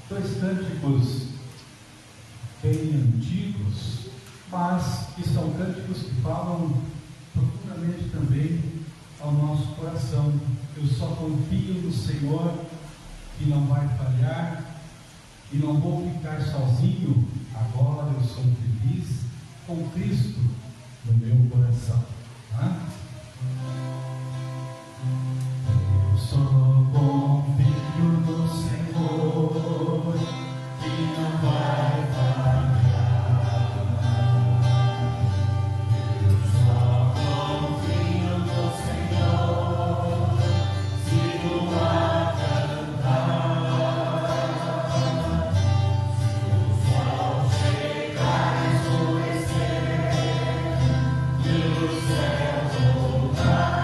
dois cânticos bem antigos, mas que são cânticos que falam profundamente também ao nosso coração. Eu só confio no Senhor, que não vai falhar, e não vou ficar sozinho. Agora eu sou feliz com Cristo no meu coração. Tá? Eu só confio no Senhor, que não vai falhar. Eu só confio no Senhor, sigo a cantar. Se o sol chegar e escurecer e o céu voltar,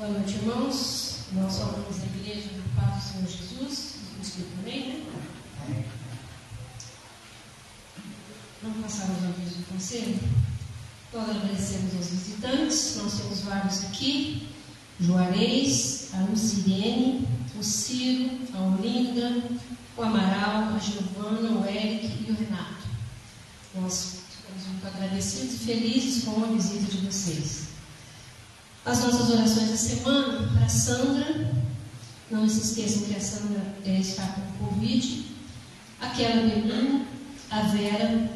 Boa noite, irmãos. Nós somos a Igreja do Paz do Senhor Jesus, Cristo também, né? Vamos passar os avisos do conselho. Nós agradecemos aos visitantes. Nós temos vários aqui: Juarez, a Lucirene, o Ciro, a Olinda, o Amaral, a Giovana, o Eric e o Renato. Nós ficamos muito agradecidos e felizes com a visita de vocês. As nossas orações da semana para a Sandra. Não se esqueçam que a Sandra está com Covid. A Kela Belina, a Vera,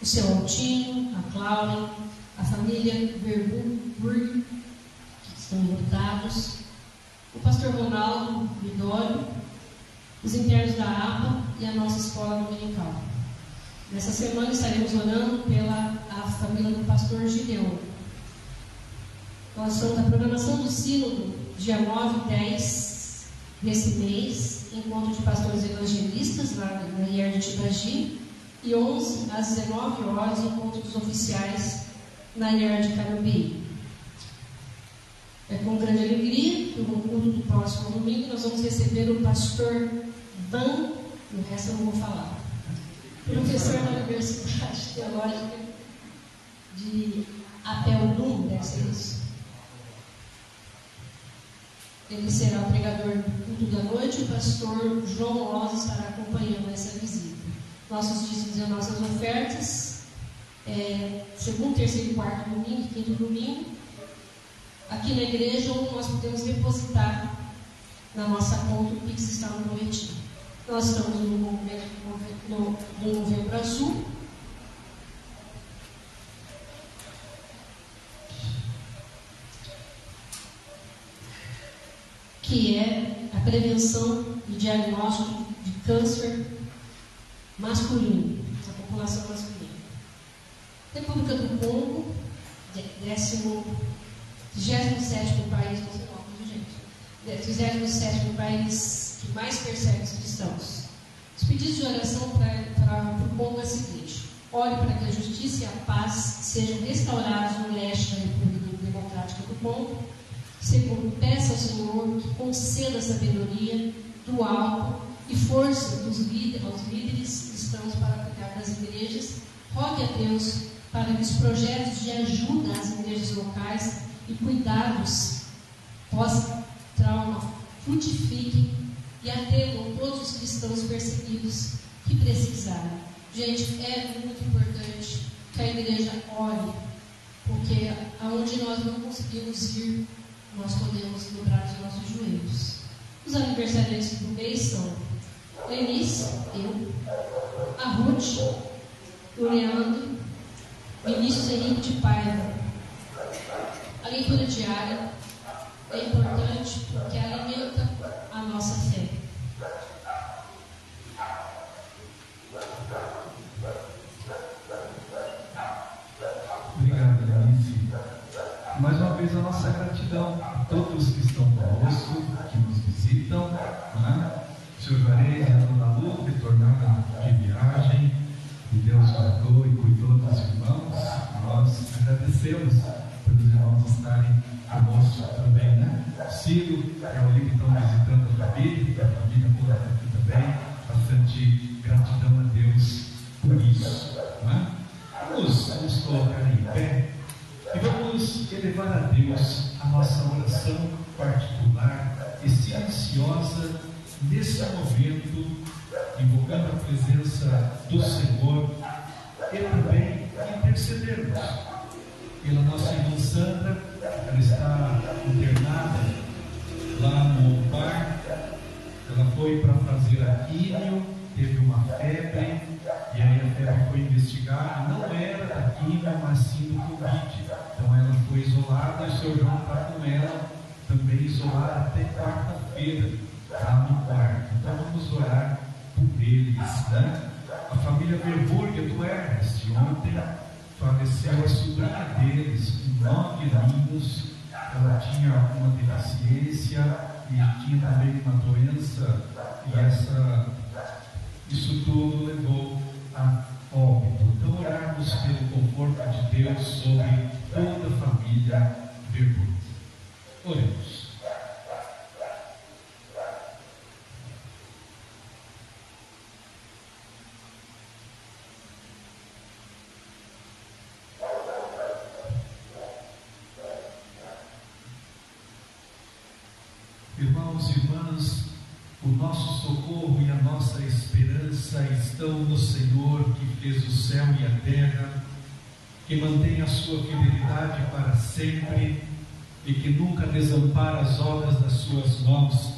o seu Altinho, a Cláudia, a família Verbu, que estão enlutados, o pastor Ronaldo Lidório, os internos da APA e a nossa escola dominical. Nessa semana estaremos orando pela a família do pastor Gideon. Nós estamos na programação do Sínodo, dia 9 e 10 desse mês, encontro de pastores evangelistas lá na IER de Tibagi, e 11 às 19 horas, encontro dos oficiais na IER de Carambi. É com grande alegria que no culto do próximo domingo nós vamos receber o pastor Van, o resto eu não vou falar, professor da Universidade Teológica de Apeldum, deve ser isso. Ele será o pregador do culto da noite. O pastor João Rosa estará acompanhando essa visita. Nossos dízimos e nossas ofertas, segundo, terceiro e quarto domingo, quinto domingo, aqui na igreja, onde nós podemos depositar na nossa conta. O Pix está no boletim. Nós estamos no movimento do Novembro Azul, que é a prevenção e diagnóstico de câncer masculino, da população masculina. República do Congo, 27º país, não sei qual, gente, 27º país que mais persegue os cristãos. Os pedidos de oração para o Congo é o seguinte: ore para que a justiça e a paz sejam restaurados no leste da República Democrática do Congo. Segundo, peça ao Senhor que conceda sabedoria do alto e força aos líderes cristãos para cuidar das igrejas. Rogue a Deus para que os projetos de ajuda às igrejas locais e cuidados pós-trauma frutifiquem e atendam todos os cristãos perseguidos que precisarem. Gente, é muito importante que a igreja ore, porque aonde nós não conseguimos ir, nós podemos dobrar os nossos joelhos. Os aniversariantes do mês são Eunice, eu, a Ruth, o Leandro, Vinícius Henrique de Paiva. A leitura diária é importante porque alimenta a nossa fé. Obrigado, Eunice. Mais uma vez a nossa gratidão a todos que estão conosco, que nos visitam, né? O Sr. Juarez e a Dona Lu retornaram de viagem e Deus guardou e cuidou dos irmãos. Nós agradecemos pelos irmãos estarem conosco também, né? Ciro e a Olivia estão visitando a família toda aqui também. Bastante gratidão a Deus por isso, né? Vamos colocar em pé e vamos elevar a Deus a nossa oração particular e silenciosa nesse momento, invocando a presença do Senhor e também intercedermos pela nossa irmã Sandra. Ela está internada lá no OPAR. Ela foi para fazer a químio, teve uma febre, e aí a febre foi investigada, não era da químio, mas sim do Covid. Então ela foi isolada e o Sr. João está com ela também isolada até quarta-feira, lá no quarto. Então vamos orar por eles, né? A família Verburger do Ernest, ontem faleceu a sobrinha deles, com 9 aninhos. Ela tinha uma deficiência e tinha também uma doença, e isso tudo levou a óbito. Então orarmos pelo conforto de Deus sobre toda a família Verburger. Oremos. Irmãos e irmãs, o nosso socorro e a nossa esperança estão no Senhor, que fez o céu e a terra, que mantém a sua fidelidade para sempre e que nunca desampara as obras das suas mãos.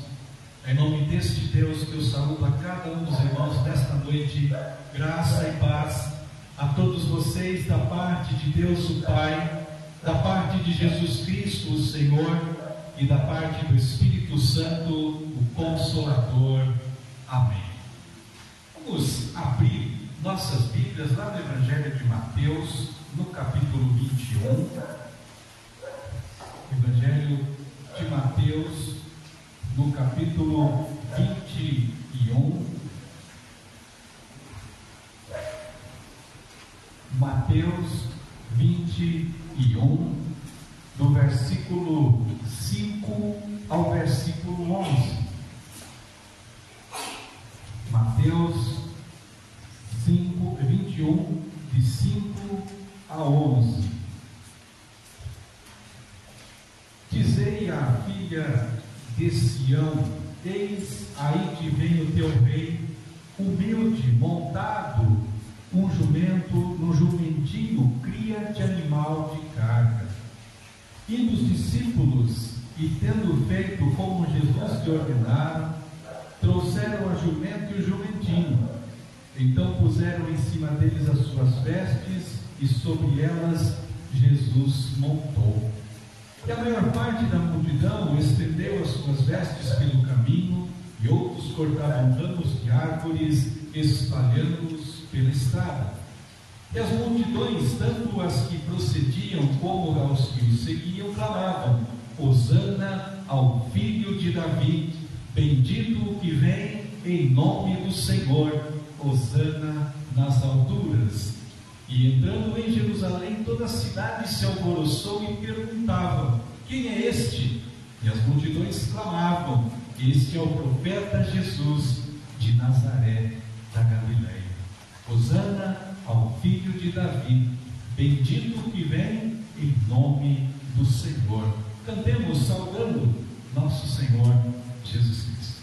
É em nome deste Deus que eu saúdo a cada um dos irmãos nesta noite, graça e paz a todos vocês, da parte de Deus o Pai, da parte de Jesus Cristo o Senhor, e da parte do Espírito Santo, o Consolador. Amém. Vamos abrir nossas Bíblias lá no Evangelho de Mateus, no capítulo 21. Evangelho de Mateus, no capítulo 21. Mateus 21, do versículo 5 ao versículo 11. Mateus 21, de 5 a 11. Dizei à filha de Sião, eis aí que vem o teu rei, humilde, montado, um jumento, num jumentinho, cria de animal de carga. E os discípulos, e tendo feito como Jesus lhe ordenara, trouxeram a jumento e o jumentinho. Então puseram em cima deles as suas vestes, e sobre elas Jesus montou. E a maior parte da multidão estendeu as suas vestes pelo caminho, e outros cortavam ramos de árvores, espalhando-os pela estrada. E as multidões, tanto as que procediam como aos que o seguiam, clamavam: Hosana ao filho de Davi, bendito o que vem em nome do Senhor, Hosana nas alturas. E entrando em Jerusalém, toda a cidade se alvoroçou e perguntava: quem é este? E as multidões clamavam: este é o profeta Jesus de Nazaré da Galileia. Hosana ao filho de Davi, bendito o que vem em nome do Senhor. Cantemos saudando nosso Senhor Jesus Cristo.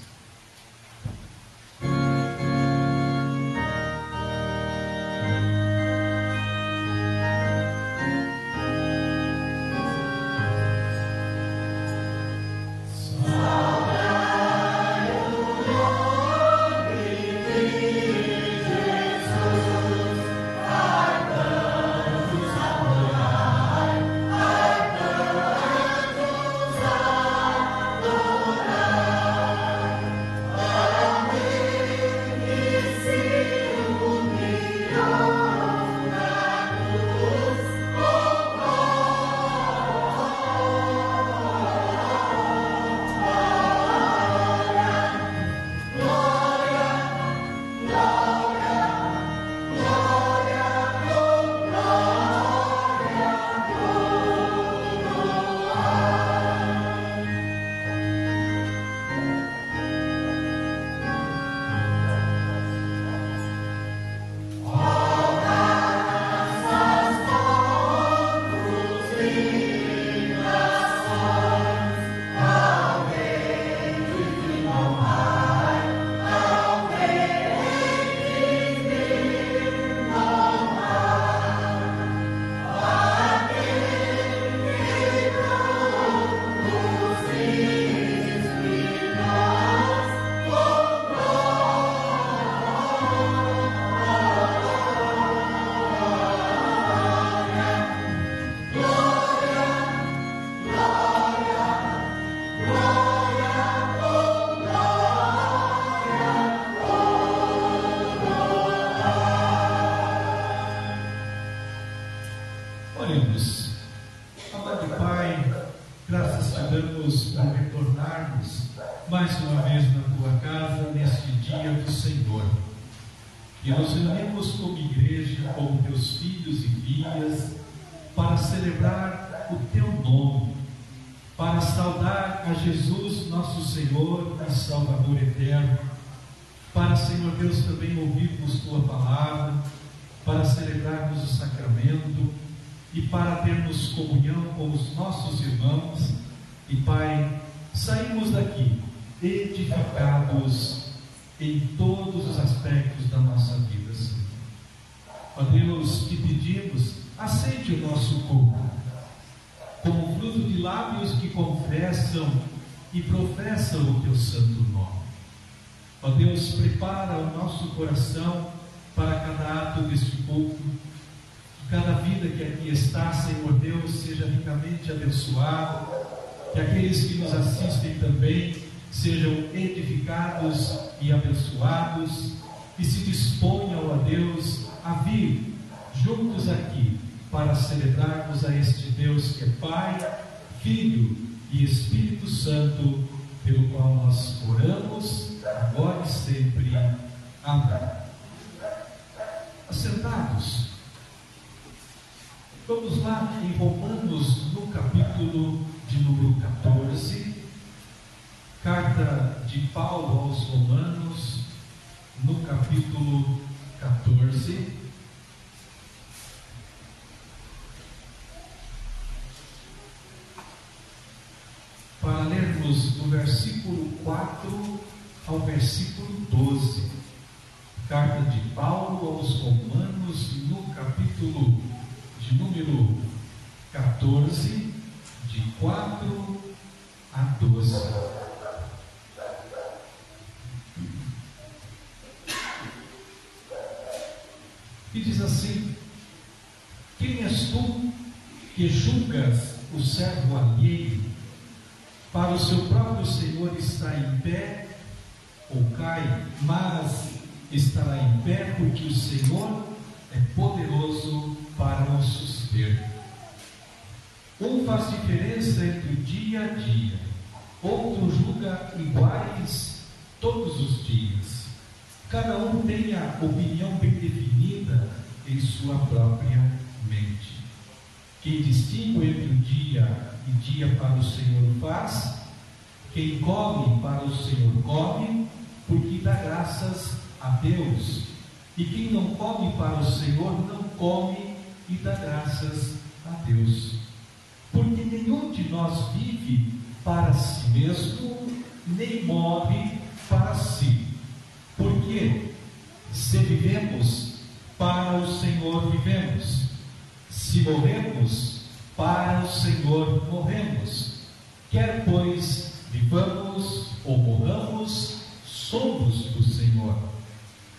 Oremos. Amado Pai, graças te damos por retornarmos mais uma vez na tua casa neste dia do Senhor. E nos reunimos como igreja, como teus filhos e filhas, para celebrar o teu nome, para saudar a Jesus, nosso Senhor e Salvador eterno, para, Senhor Deus, também ouvirmos tua palavra, para celebrarmos o sacramento e para termos comunhão com os nossos irmãos. E, Pai, saímos daqui edificados em todos os aspectos da nossa vida, Senhor. Ó Deus, te pedimos, aceite o nosso culto como fruto de lábios que confessam e professam o teu santo nome. Ó Deus, prepara o nosso coração para cada ato deste culto. Que cada vida que aqui está, Senhor Deus, seja ricamente abençoada. Que aqueles que nos assistem também sejam edificados e abençoados. E se disponham, ó Deus, a vir juntos aqui para celebrarmos a este Deus que é Pai, Filho e Espírito Santo, pelo qual nós oramos, agora e sempre. Amém. Assentados, vamos lá em Romanos, no capítulo de número 14, carta de Paulo aos Romanos, no capítulo 14, para lermos do versículo ao versículo 12. Carta de Paulo aos Romanos, no capítulo de número 14, de 4 a 12. E diz assim: quem és tu que julgas o servo alheio? Para o seu próprio Senhor está em pé ou cai, mas estará em pé porque o Senhor é poderoso para o suster. Um faz diferença entre o dia a dia, outro julga iguais todos os dias. Cada um tem a opinião bem definida em sua própria mente. Quem distingue entre o dia e dia para o Senhor faz, quem come para o Senhor come, porque dá graças a Deus. E quem não come para o Senhor não come e dá graças a Deus. Porque nenhum de nós vive para si mesmo, nem morre para si. Porque se vivemos, para o Senhor vivemos. Se morremos, para o Senhor morremos. Quer pois vivamos ou morramos, somos do Senhor.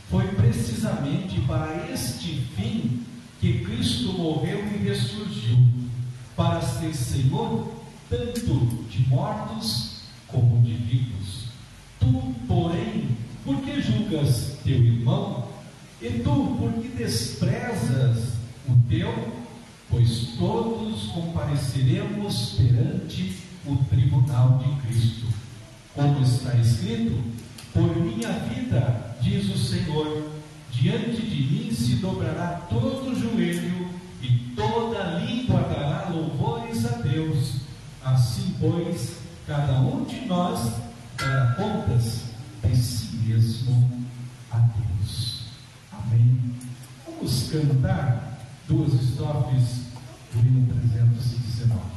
Foi precisamente para este fim que Cristo morreu e ressurgiu, para ser Senhor tanto de mortos como de vivos. Tu, porém, por que julgas teu irmão? E tu, por que desprezas o teu? Pois todos compareceremos perante o tribunal de Cristo. Como está escrito: por minha vida, diz o Senhor, diante de mim se dobrará todo o joelho e toda língua dará louvores a Deus. Assim, pois, cada um de nós dará contas de si mesmo a Deus. Amém. Vamos cantar duas estrofes do hino 319.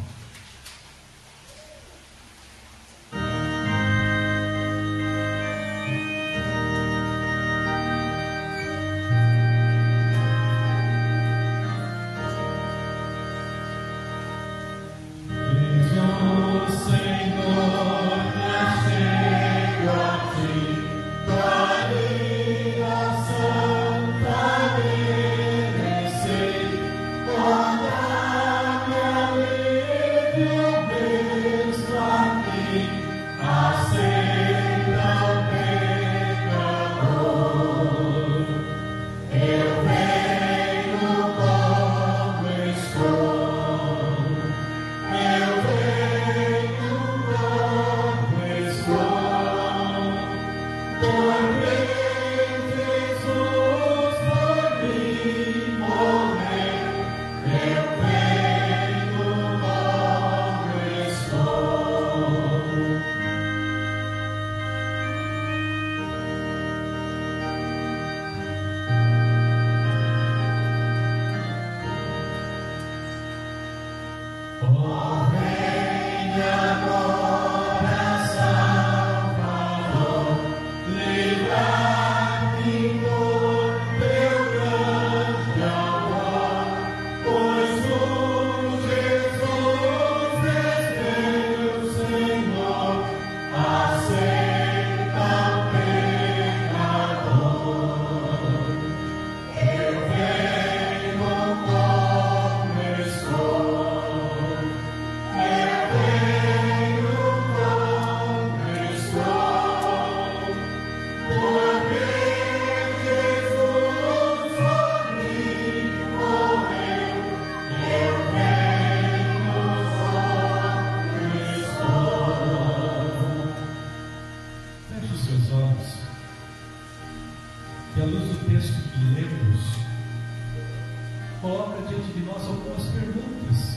Coloca diante de nós algumas perguntas.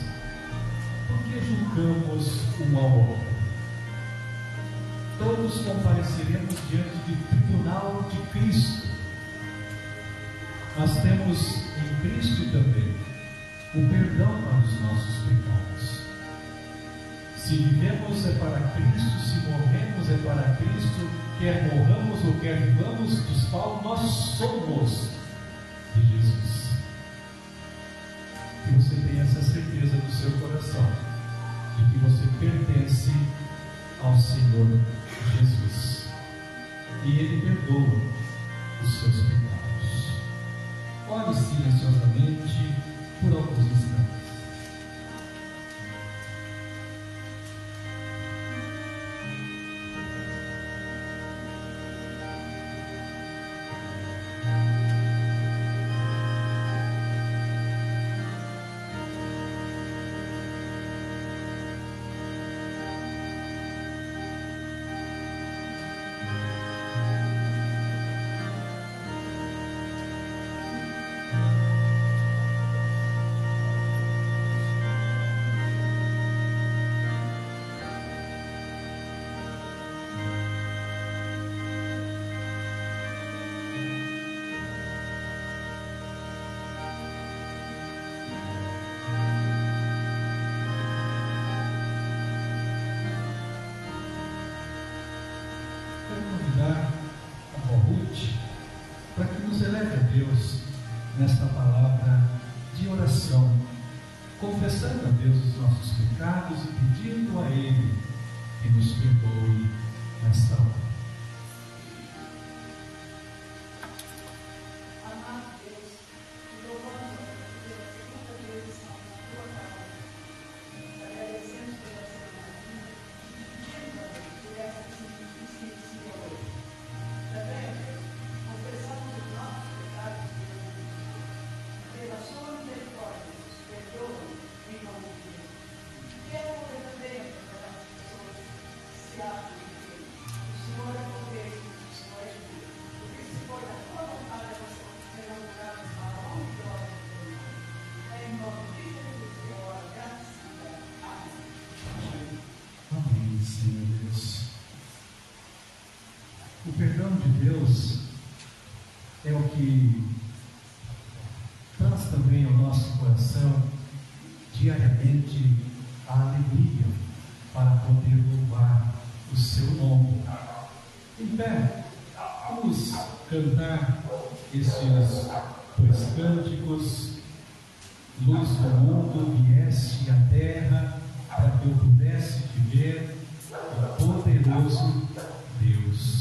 Por que julgamos um ao outro? Todos compareceremos diante do tribunal de Cristo. Nós temos em Cristo também o perdão para os nossos pecados. Se vivemos é para Cristo, se morremos é para Cristo, quer morramos ou quer vivamos, dos qual nós somos de Jesus. Que você tenha essa certeza do seu coração, de que você pertence ao Senhor Jesus, e Ele perdoa os seus pecados. Ore silenciosamente por alguns instantes. Para que nos eleve a Deus nesta palavra de oração, confessando a Deus os nossos pecados e pedindo a Ele que nos perdoe nesta hora. O perdão de Deus é o que traz também ao nosso coração diariamente a alegria para poder louvar o seu nome. Em pé, vamos cantar esses dois cânticos. Luz do mundo, vieste à terra para que eu pudesse te ver, o poderoso Deus.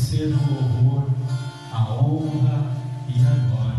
seja o louvor, a honra e a glória.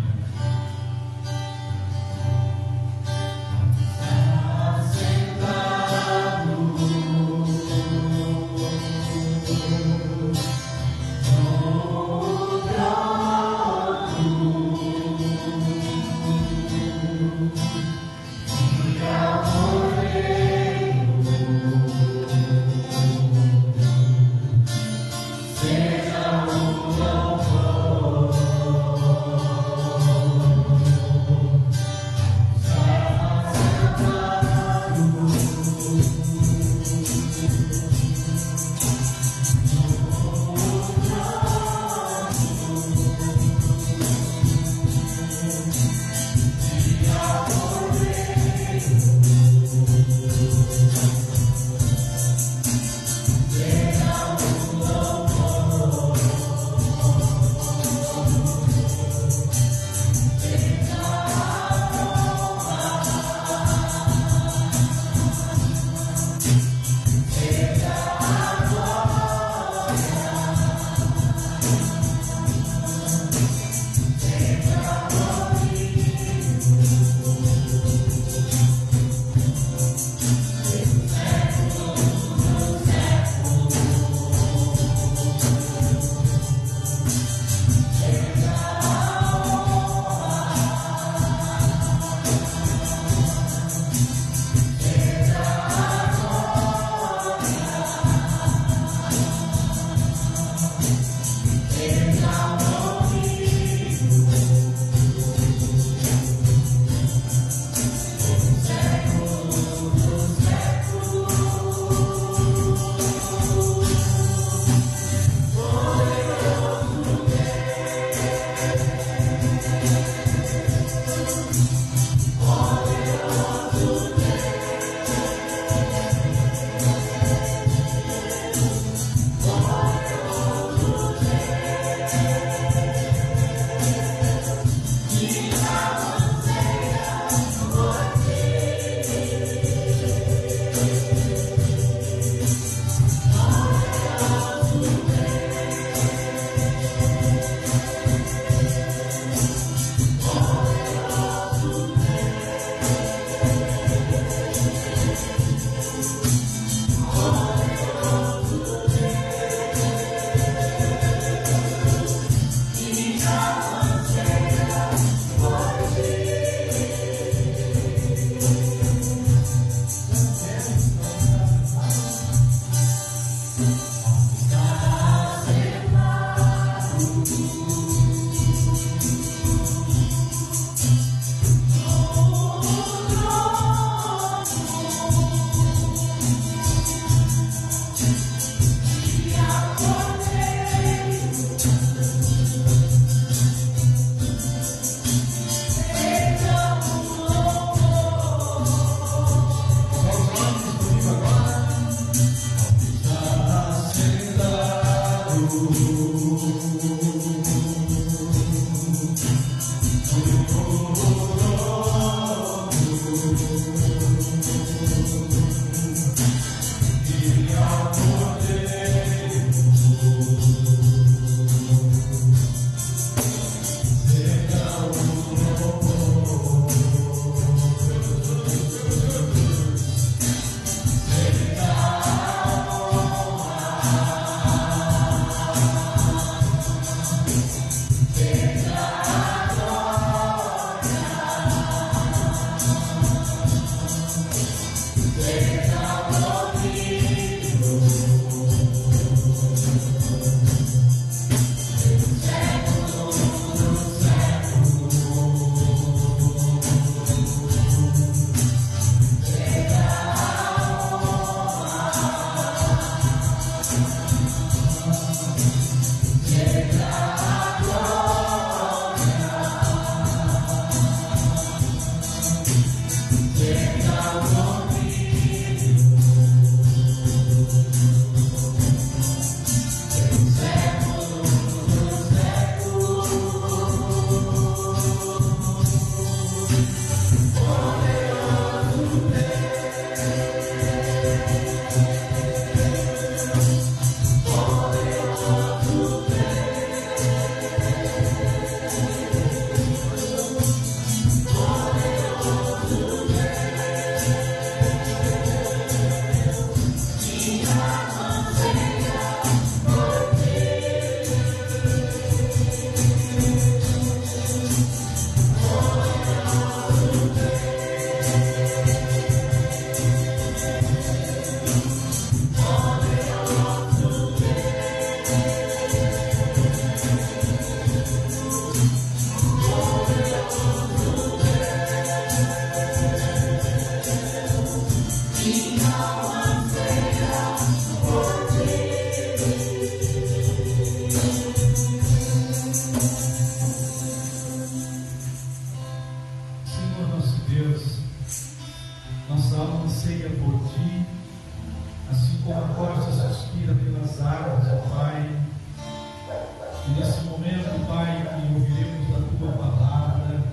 momento, Pai, que ouviremos a Tua palavra,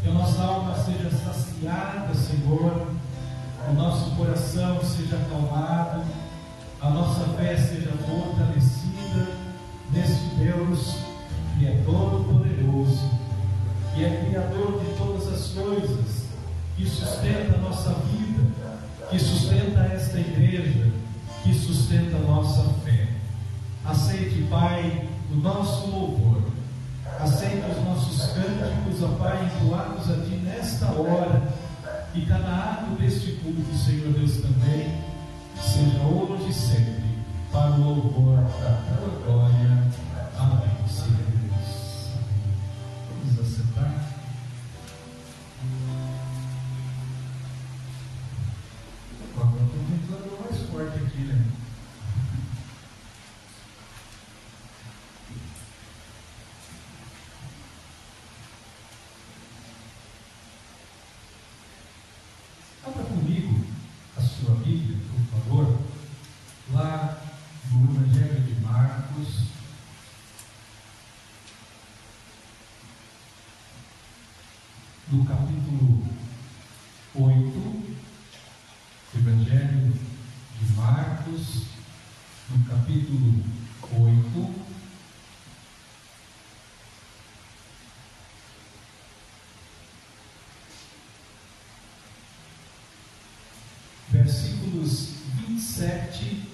que a nossa alma seja saciada, Senhor, o nosso coração seja acalmado, a nossa fé seja fortalecida nesse Deus que é todo-poderoso, que é Criador de todas as coisas, que sustenta a nossa vida, que sustenta esta igreja, que sustenta a nossa fé. Aceite, Pai, o nosso louvor, aceite os nossos cânticos, ó Pai, entoados a Ti nesta hora, e cada ato deste culto, Senhor Deus, também seja hoje e sempre para o louvor da Tua glória. Amém, Senhor Deus. Vamos assentar. Agora estou tentando mais forte aqui, né? Abra comigo a sua Bíblia, por favor, lá no Evangelho de Marcos, no capítulo 8, Evangelho de Marcos, no capítulo 8, versículos 27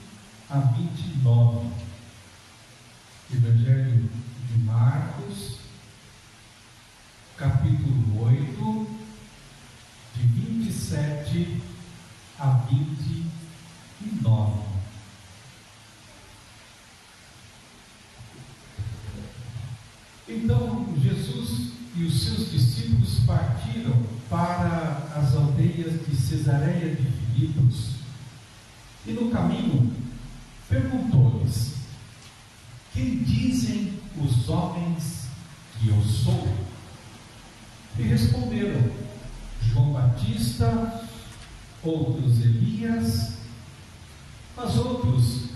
a 29. Evangelho de Marcos, capítulo 8, de 27 a 29. Então Jesus e os seus discípulos partiram para as aldeias de Cesareia de Filipos, e no caminho perguntou-lhes: quem dizem os homens que eu sou? E responderam: João Batista, outros Elias, mas outros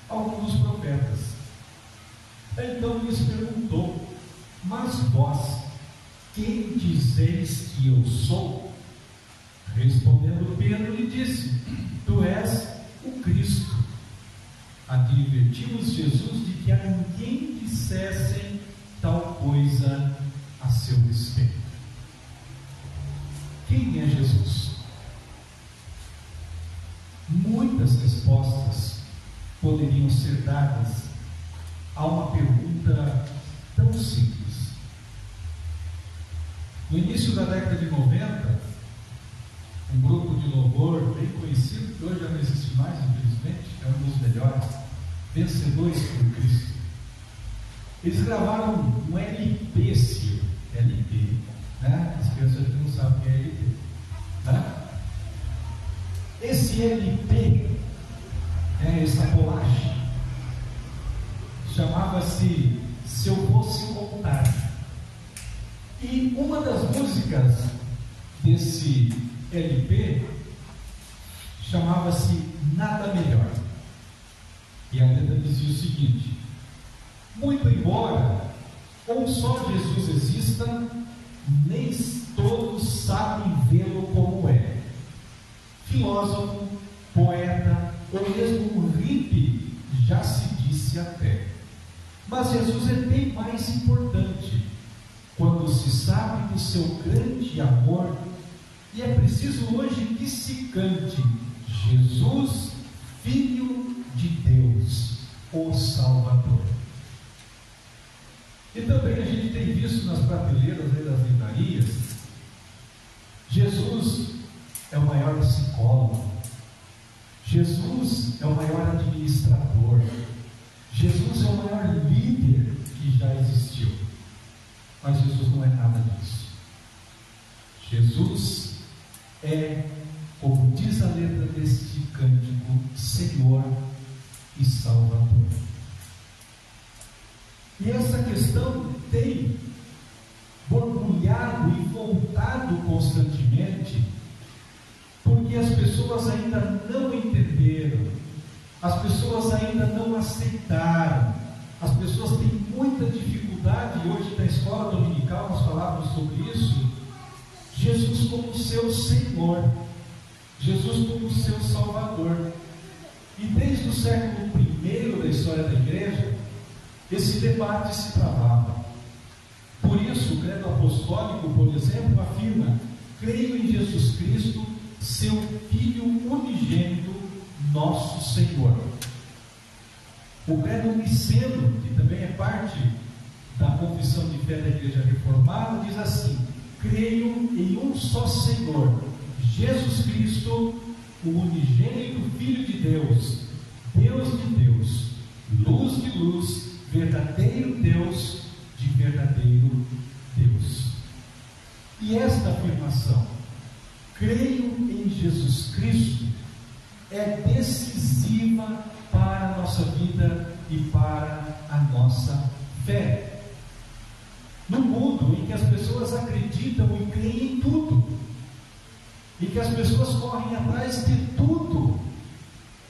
alguns profetas. Então lhes perguntou: mas vós, quem dizeis que eu sou? Respondendo Pedro, lhe disse: tu és o Cristo. Advertimos Jesus de que a ninguém dissessem tal coisa a seu respeito. Quem é Jesus? Muitas respostas poderiam ser dadas a uma pergunta tão simples. No início da década de 90, um grupo de louvor bem conhecido, que hoje já não existe mais, infelizmente, é um dos melhores, Vencedores por Cristo. Eles gravaram um LP, LP, né? As crianças não sabem o que é LP, né? Esse LP, essa colagem, chamava-se Se Eu Fosse Contar. E uma das músicas desse LP chamava-se Nada Melhor. E a letra dizia o seguinte: muito embora um só Jesus exista, nem todos sabem vê-lo como é. Filósofo, poeta ou mesmo um hippie, já se disse até. Mas Jesus é bem mais importante quando se sabe do seu grande amor, e é preciso hoje que se cante: Jesus, Filho de Deus, o Salvador. E também a gente tem visto nas prateleiras das livrarias, Jesus é o maior psicólogo, Jesus é o maior administrador, Jesus é o maior líder que já existiu. Mas Jesus não é nada disso. Jesus é, como diz a letra deste cântico, Senhor e Salvador. E essa questão tem borbulhado e voltado constantemente, porque as pessoas ainda não entenderam, as pessoas ainda não aceitaram, as pessoas têm muita dificuldade hoje na escola dominical nós falávamos sobre isso. Jesus como seu Senhor, Jesus como seu Salvador. E desde o século I da história da igreja, esse debate se travava. Por isso, o credo apostólico, por exemplo, afirma: creio em Jesus Cristo, seu Filho unigênito, nosso Senhor. O credo niceno, que também é parte da confissão de fé da Igreja Reformada, diz assim: creio em um só Senhor, Jesus Cristo, o unigênito Filho de Deus, Deus de Deus, luz de luz, verdadeiro Deus de verdadeiro Deus. E esta afirmação, creio em Jesus Cristo, é decisiva para a nossa vida e para a nossa fé. No mundo em que as pessoas acreditam e creem em tudo, e que as pessoas correm atrás de tudo,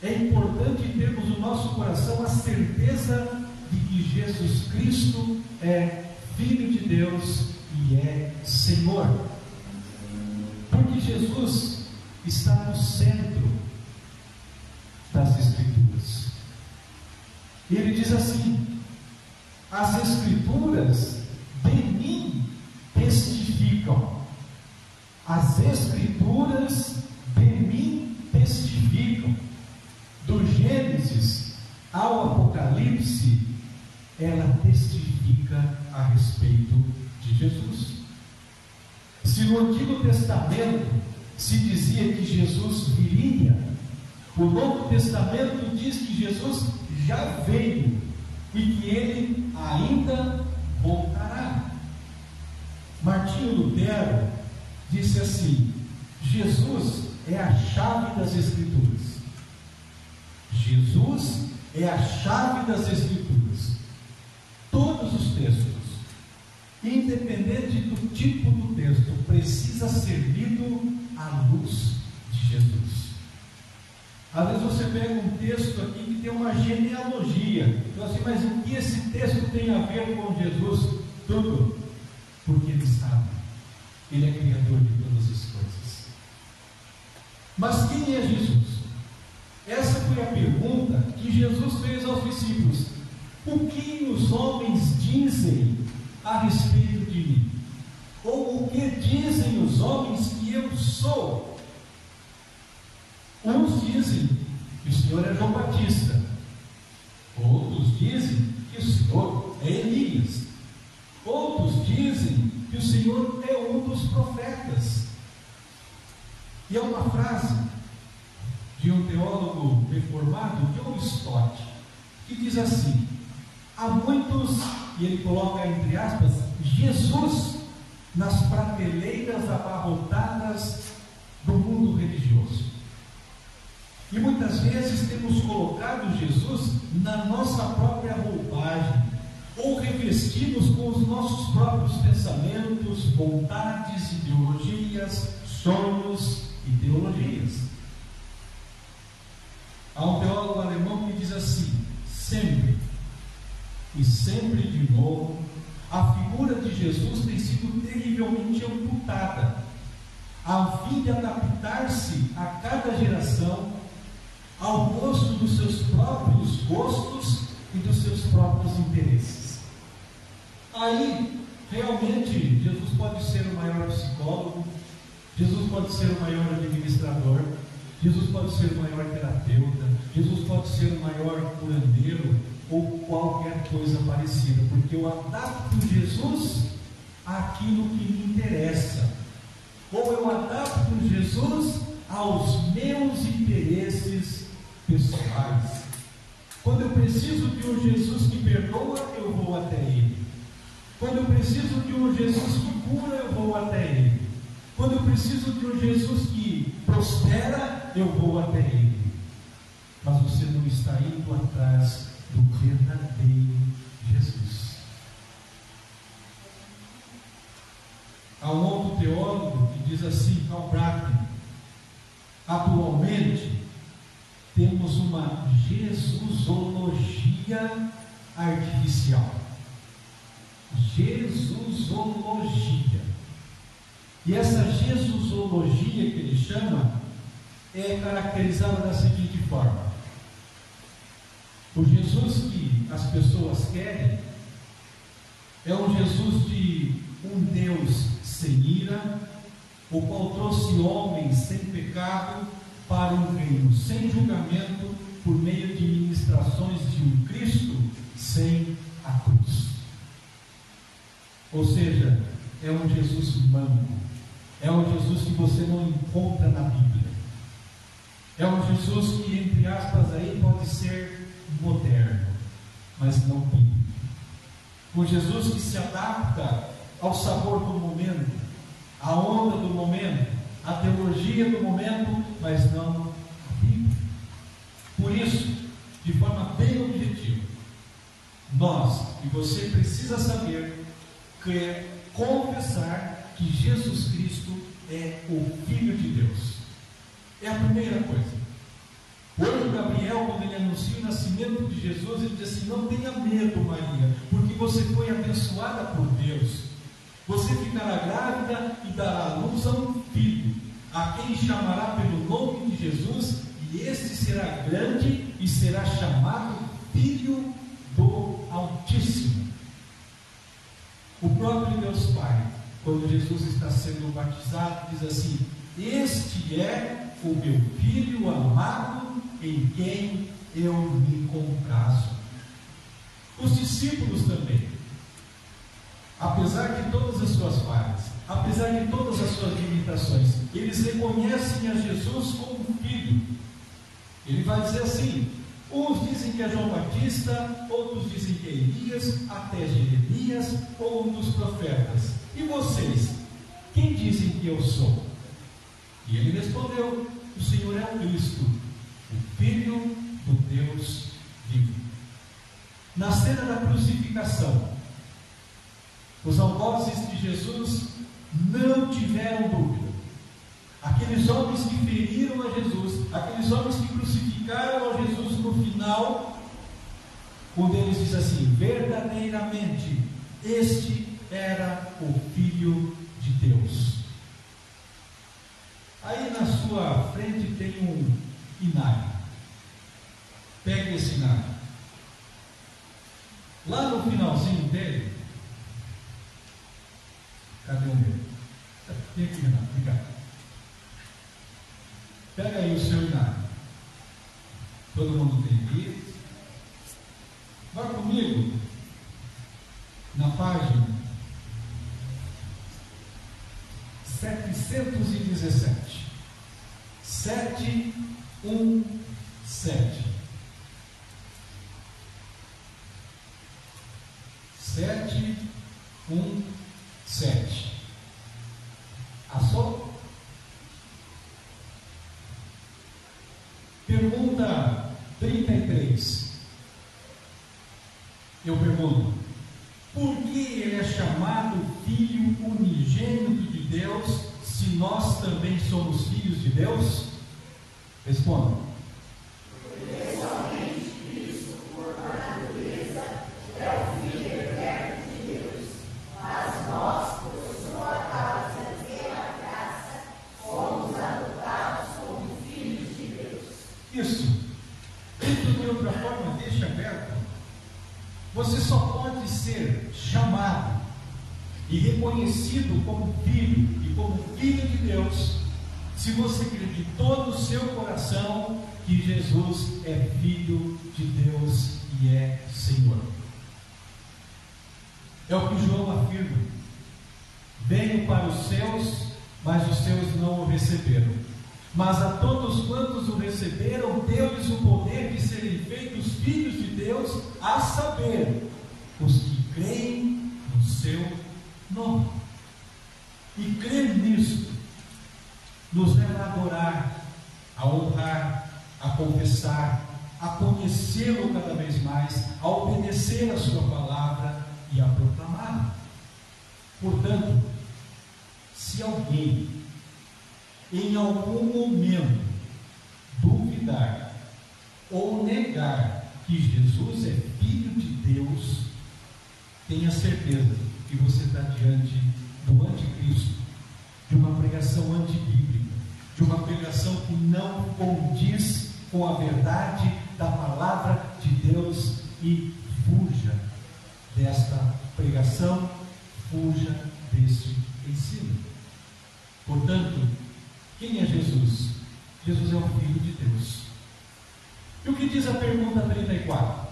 é importante termos no nosso coração a certeza de que Jesus Cristo é Filho de Deus e é Senhor. Porque Jesus está no centro das Escrituras. E ele diz assim: as Escrituras de mim testificam. As Escrituras de mim testificam. Do Gênesis ao Apocalipse, ela testifica a respeito de Jesus. Se no Antigo Testamento se dizia que Jesus viria, o Novo Testamento diz que Jesus já veio e que ele ainda voltará. Martinho Lutero disse assim: Jesus é a chave das Escrituras. Jesus é a chave das Escrituras. Todos os textos, independente do tipo do texto, precisa ser lido à luz de Jesus. Às vezes você pega um texto aqui que tem uma genealogia. Então assim, mas o que esse texto tem a ver com Jesus? Tudo. Porque ele sabe. Ele é criador de todas as coisas. Mas quem é Jesus? Essa foi a pergunta que Jesus fez aos discípulos. O que os homens dizem a respeito de mim? Ou o que dizem os homens que eu sou? Uns dizem que o Senhor é João Batista. Outros dizem que o Senhor é Elias. Outros dizem que o Senhor é um dos profetas. E é uma frase de um teólogo reformado, John Stott, que diz assim: há muitos, e ele coloca entre aspas, Jesus nas prateleiras abarrotadas do mundo religioso. E muitas vezes temos colocado Jesus na nossa própria roupagem, ou revestidos com os nossos próprios pensamentos, vontades, ideologias, sonhos e teologias. Há um teólogo alemão que diz assim: sempre e sempre de novo, a figura de Jesus tem sido terrivelmente amputada, a fim de adaptar-se a cada geração ao gosto dos seus próprios gostos e dos seus próprios interesses. Aí, realmente, Jesus pode ser o maior psicólogo, Jesus pode ser o maior administrador, Jesus pode ser o maior terapeuta, Jesus pode ser o maior curandeiro, ou qualquer coisa parecida, porque eu adapto Jesus àquilo que me interessa, ou eu adapto Jesus aos meus interesses pessoais. Quando eu preciso de um Jesus que perdoa, eu vou até Ele. Quando eu preciso de um Jesus que cura, eu vou até Ele. Quando eu preciso de um Jesus que prospera, eu vou até Ele. Mas você não está indo atrás do verdadeiro Jesus. Há um outro teólogo que diz assim, Karl Bracken: atualmente temos uma Jesusologia artificial. Jesusologia. E essa Jesusologia que ele chama é caracterizada da seguinte forma: o Jesus que as pessoas querem é um Jesus de um Deus sem ira, o qual trouxe homens sem pecado para um reino sem julgamento, por meio de ministrações de um Cristo sem a cruz. Ou seja, é um Jesus manco, é um Jesus que você não encontra na Bíblia, é um Jesus que, entre aspas, aí pode ser moderno, mas não bíblico. Um Jesus que se adapta ao sabor do momento, à onda do momento, à teologia do momento, mas não à Bíblia. Por isso, de forma bem objetiva, nós e você precisa saber que confessar que Jesus Cristo é o Filho de Deus. É a primeira coisa. O anjo Gabriel, quando ele anuncia o nascimento de Jesus, ele diz assim: não tenha medo, Maria, porque você foi abençoada por Deus. Você ficará grávida e dará à luz a um filho, a quem chamará pelo nome de Jesus, e este será grande e será chamado Filho do Altíssimo. O próprio Deus Pai, quando Jesus está sendo batizado, diz assim: este é o meu Filho amado, em quem eu me comprazo. Os discípulos também, apesar de todas as suas falhas, apesar de todas as suas limitações, eles reconhecem a Jesus como Filho. Ele vai dizer assim: uns dizem que é João Batista, outros dizem que é Elias, até Jeremias ou um dos profetas. E vocês, quem dizem que eu sou? E ele respondeu: o Senhor é o Cristo, o Filho do Deus vivo. Na cena da crucificação, os algozes de Jesus não tiveram dúvida. Aqueles homens que feriram a Jesus, aqueles homens que crucificaram a Jesus, no final, um deles diz assim: verdadeiramente, este era o Filho de Deus. Aí na sua frente tem um inário. Pegue esse inário. Lá no finalzinho dele, cadê o meu? Tem aqui, Renato, obrigado. Pega aí o seu inário. Todo mundo tem aqui. Vai comigo na página 717. 717. 717. Achou? Pergunta 33. Eu pergunto: por que ele é chamado Filho unigênito de Deus, se nós também somos filhos de Deus? Responda. Porque somente Cristo, por natureza, é o Filho eterno de Deus, mas nós, por sua causa e pela graça, fomos adotados como filhos de Deus. Isso. Dentro de outra forma, deixa aberto. Você só pode ser chamado e reconhecido como filho e como filho de Deus se você acreditou no seu coração que Jesus é Filho de Deus e é Senhor. É o que João afirma: veio para os seus, mas os seus não o receberam. Mas a todos quantos o receberam, deu-lhes o poder de serem feitos filhos de Deus, a saber, os que creem no seu nome. E crer nisso nos leva a adorar, a honrar, a confessar, a conhecê-lo cada vez mais, a obedecer a sua palavra e a proclamá-la. Portanto, se alguém em algum momento duvidar ou negar que Jesus é Filho de Deus, tenha certeza que você está diante do anticristo, de uma pregação antibíblica, de uma pregação que não condiz com a verdade da palavra de Deus, e fuja desta pregação, fuja deste ensino. Portanto, quem é Jesus? Jesus é o Filho de Deus. E o que diz a pergunta 34?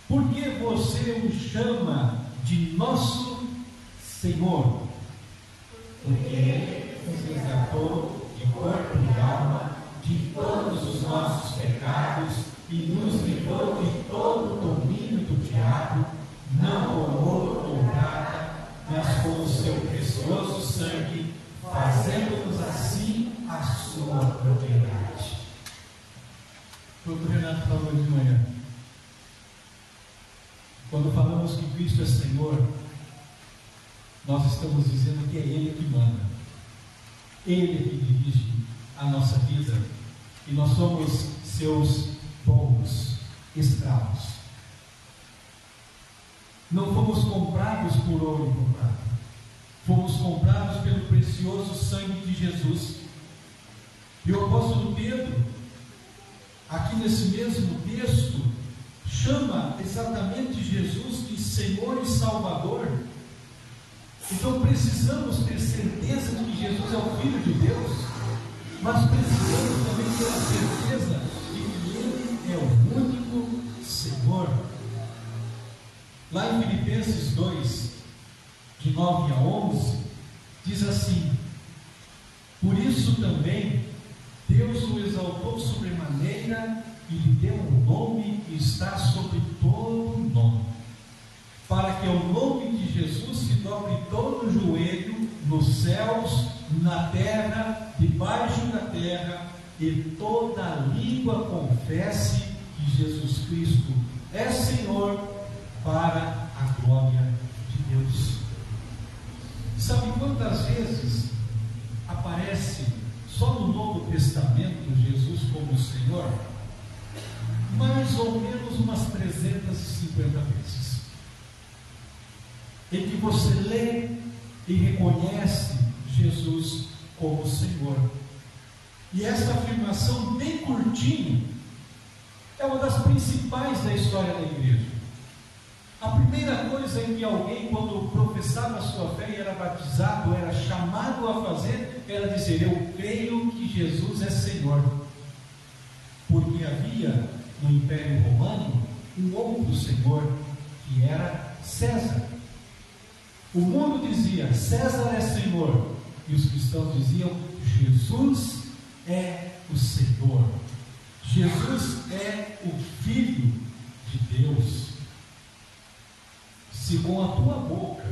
Por que você o chama de nosso Senhor? Porque Ele nos resgatou de corpo e alma de todos os nossos pecados e nos livrou de todo o domínio do diabo, não com ouro ou prata, mas com o seu precioso sangue, fazendo-nos assim a sua propriedade. Foi o que o Renato falou de manhã. Quando falamos que Cristo é Senhor, nós estamos dizendo que é Ele que manda, Ele que dirige a nossa vida, e nós somos seus povos, escravos. Não fomos comprados por ouro e por prata, fomos comprados pelo precioso sangue de Jesus. E o apóstolo Pedro, aqui nesse mesmo texto, chama exatamente Jesus de Senhor e Salvador. Então precisamos ter certeza de que Jesus é o Filho de Deus, mas precisamos também ter a certeza de que Ele é o único Senhor. Lá em Filipenses 2, de 9 a 11, diz assim: por isso também Deus o exaltou sobremaneira e lhe deu um nome que está sobre todo nome, para que ao nome de Jesus se dobre todo o joelho, nos céus, na terra, debaixo da terra, e toda língua confesse que Jesus Cristo é Senhor, para a glória de Deus. Sabe quantas vezes aparece só no Novo Testamento Jesus como Senhor? Mais ou menos umas 350 vezes, em que você lê e reconhece Jesus como Senhor. E essa afirmação, bem curtinho, é uma das principais da história da igreja. A primeira coisa em que alguém, quando professava a sua fé e era batizado, era chamado a fazer, era dizer: eu creio que Jesus é Senhor. Porque havia no Império Romano um outro Senhor, que era César. O mundo dizia: César é Senhor, e os cristãos diziam: Jesus é o Senhor, Jesus é o Filho de Deus. Se com a tua boca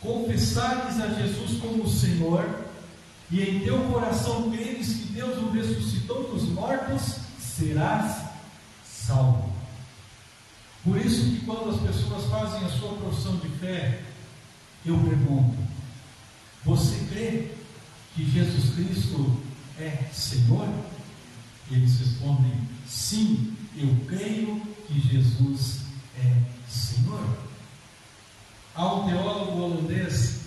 confessares a Jesus como Senhor, e em teu coração creres que Deus o ressuscitou dos mortos, serás salvo. Por isso que quando as pessoas fazem a sua profissão de fé, eu pergunto: você crê que Jesus Cristo é Senhor? E eles respondem: sim, eu creio que Jesus é Senhor. Há um teólogo holandês,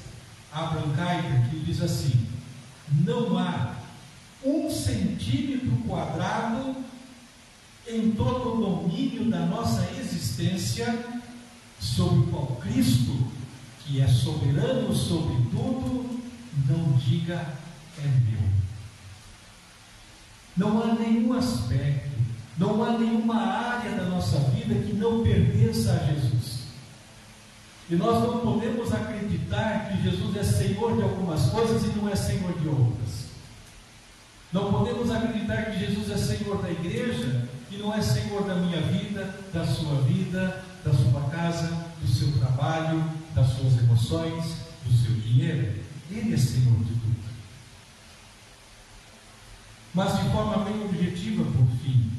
Abraham Kuyper, que diz assim: não há 1 centímetro quadrado em todo o domínio da nossa existência sobre o qual Cristo, que é soberano sobre tudo, não diga é meu. Não há nenhum aspecto, não há nenhuma área da nossa vida que não pertença a Jesus. E nós não podemos acreditar que Jesus é Senhor de algumas coisas e não é Senhor de outras. Não podemos acreditar que Jesus é Senhor da igreja e não é Senhor da minha vida, da sua casa, do seu trabalho, das suas emoções, do seu dinheiro. Ele é Senhor de tudo. Mas de forma bem objetiva, por fim,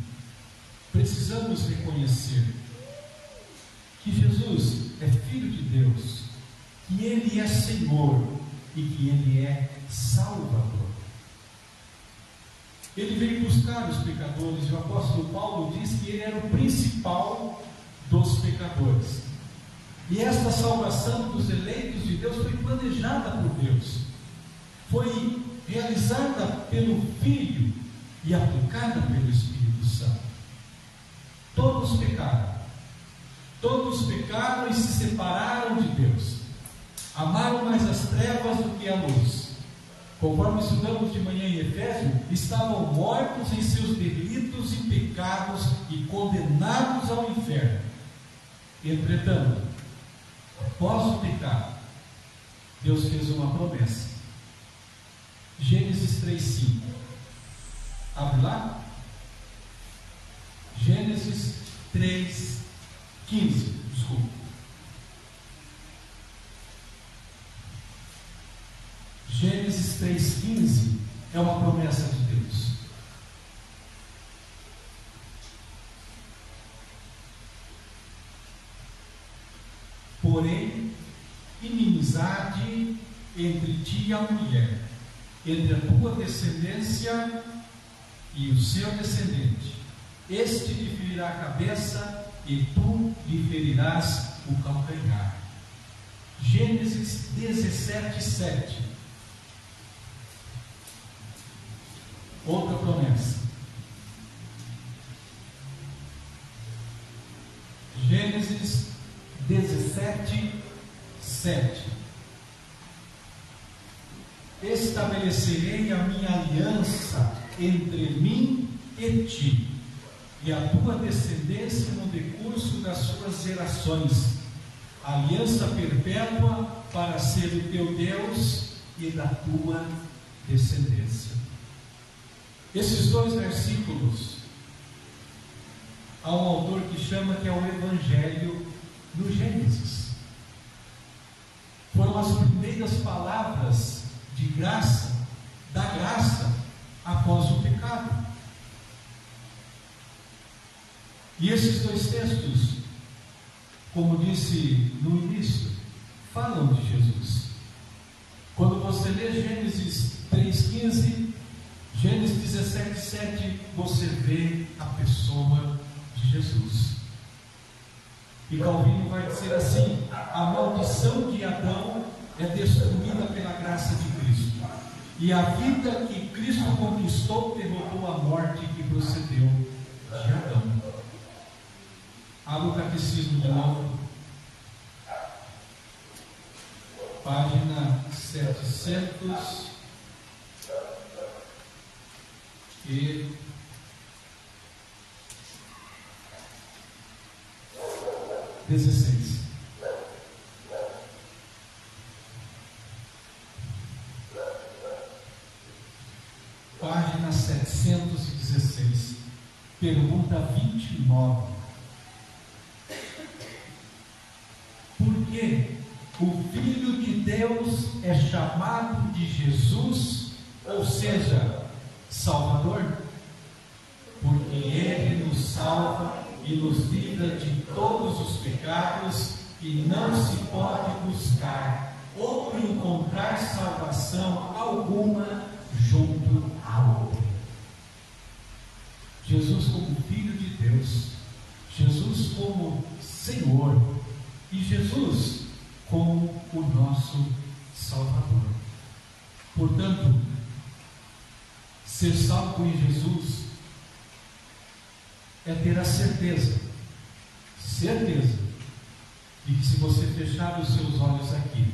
precisamos reconhecer que Jesus é Filho de Deus, que Ele é Senhor e que Ele é Salvador. Ele veio buscar os pecadores, e o apóstolo Paulo diz que ele era o principal dos pecadores. E esta salvação dos eleitos de Deus foi planejada por Deus, foi realizada pelo Filho e aplicada pelo Espírito Santo. Todos pecaram e se separaram de Deus, amaram mais as trevas do que a luz. Conforme estudamos de manhã em Efésios, estavam mortos em seus delitos e pecados e condenados ao inferno. Entretanto, após o pecado, Deus fez uma promessa. Gênesis 3:5. Abre lá. Gênesis 3:15. Desculpa. Gênesis 3:15 é uma promessa de Deus. Porém, inimizade entre ti e a mulher, entre a tua descendência e o seu descendente. Este te ferirá a cabeça e tu lhe ferirás o calcanhar. Gênesis 17:7. Outra promessa. Gênesis 17:7. Estabelecerei a minha aliança entre mim e ti, e a tua descendência no decurso das suas gerações, aliança perpétua para ser o teu Deus e da tua descendência. Esses dois versículos, há um autor que chama que é o Evangelho do Gênesis. Foram as primeiras palavras de graça, da graça após o pecado. E esses dois textos, como disse no início, falam de Jesus. Quando você lê Gênesis 3:15, Gênesis 17:7, você vê a pessoa de Jesus. E Calvino vai dizer assim: a maldição de Adão é destruída pela graça de Cristo, e a vida que Cristo conquistou derrotou a morte que procedeu de Adão. Abra o catecismo de novo, página 716. Página 716, pergunta 29. Por que o Filho de Deus é chamado de Jesus, ou seja, Salvador? Porque Ele nos salva e nos livra de todos os pecados, e não se pode buscar ou encontrar salvação alguma junto a outro. Jesus como Filho de Deus, Jesus como Senhor, e Jesus como o nosso Salvador. Portanto, ser salvo em Jesus é ter a certeza de que se você fechar os seus olhos aqui,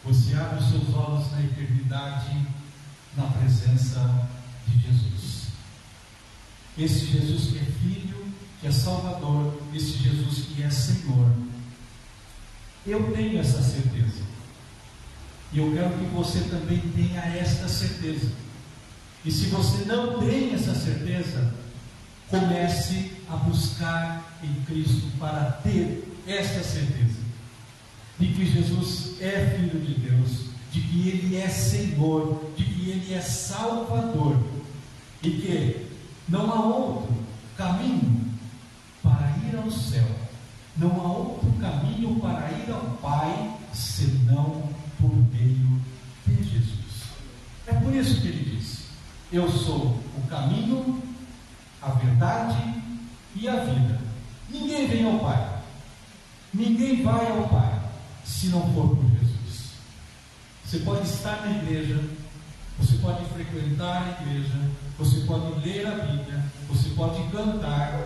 você abre os seus olhos na eternidade, na presença de Jesus. Esse Jesus que é Filho, que é Salvador, esse Jesus que é Senhor. Eu tenho essa certeza, e eu quero que você também tenha esta certeza. E se você não tem essa certeza, comece a buscar em Cristo para ter esta certeza de que Jesus é Filho de Deus, de que Ele é Senhor, de que Ele é Salvador, e que não há outro caminho para ir ao céu, não há outro caminho para ir ao Pai, senão por meio de Jesus. É por isso que Ele diz: eu sou o caminho, a verdade e a vida. Ninguém vem ao Pai. Ninguém vai ao Pai se não for por Jesus. Você pode estar na igreja, você pode frequentar a igreja, você pode ler a Bíblia, você pode cantar,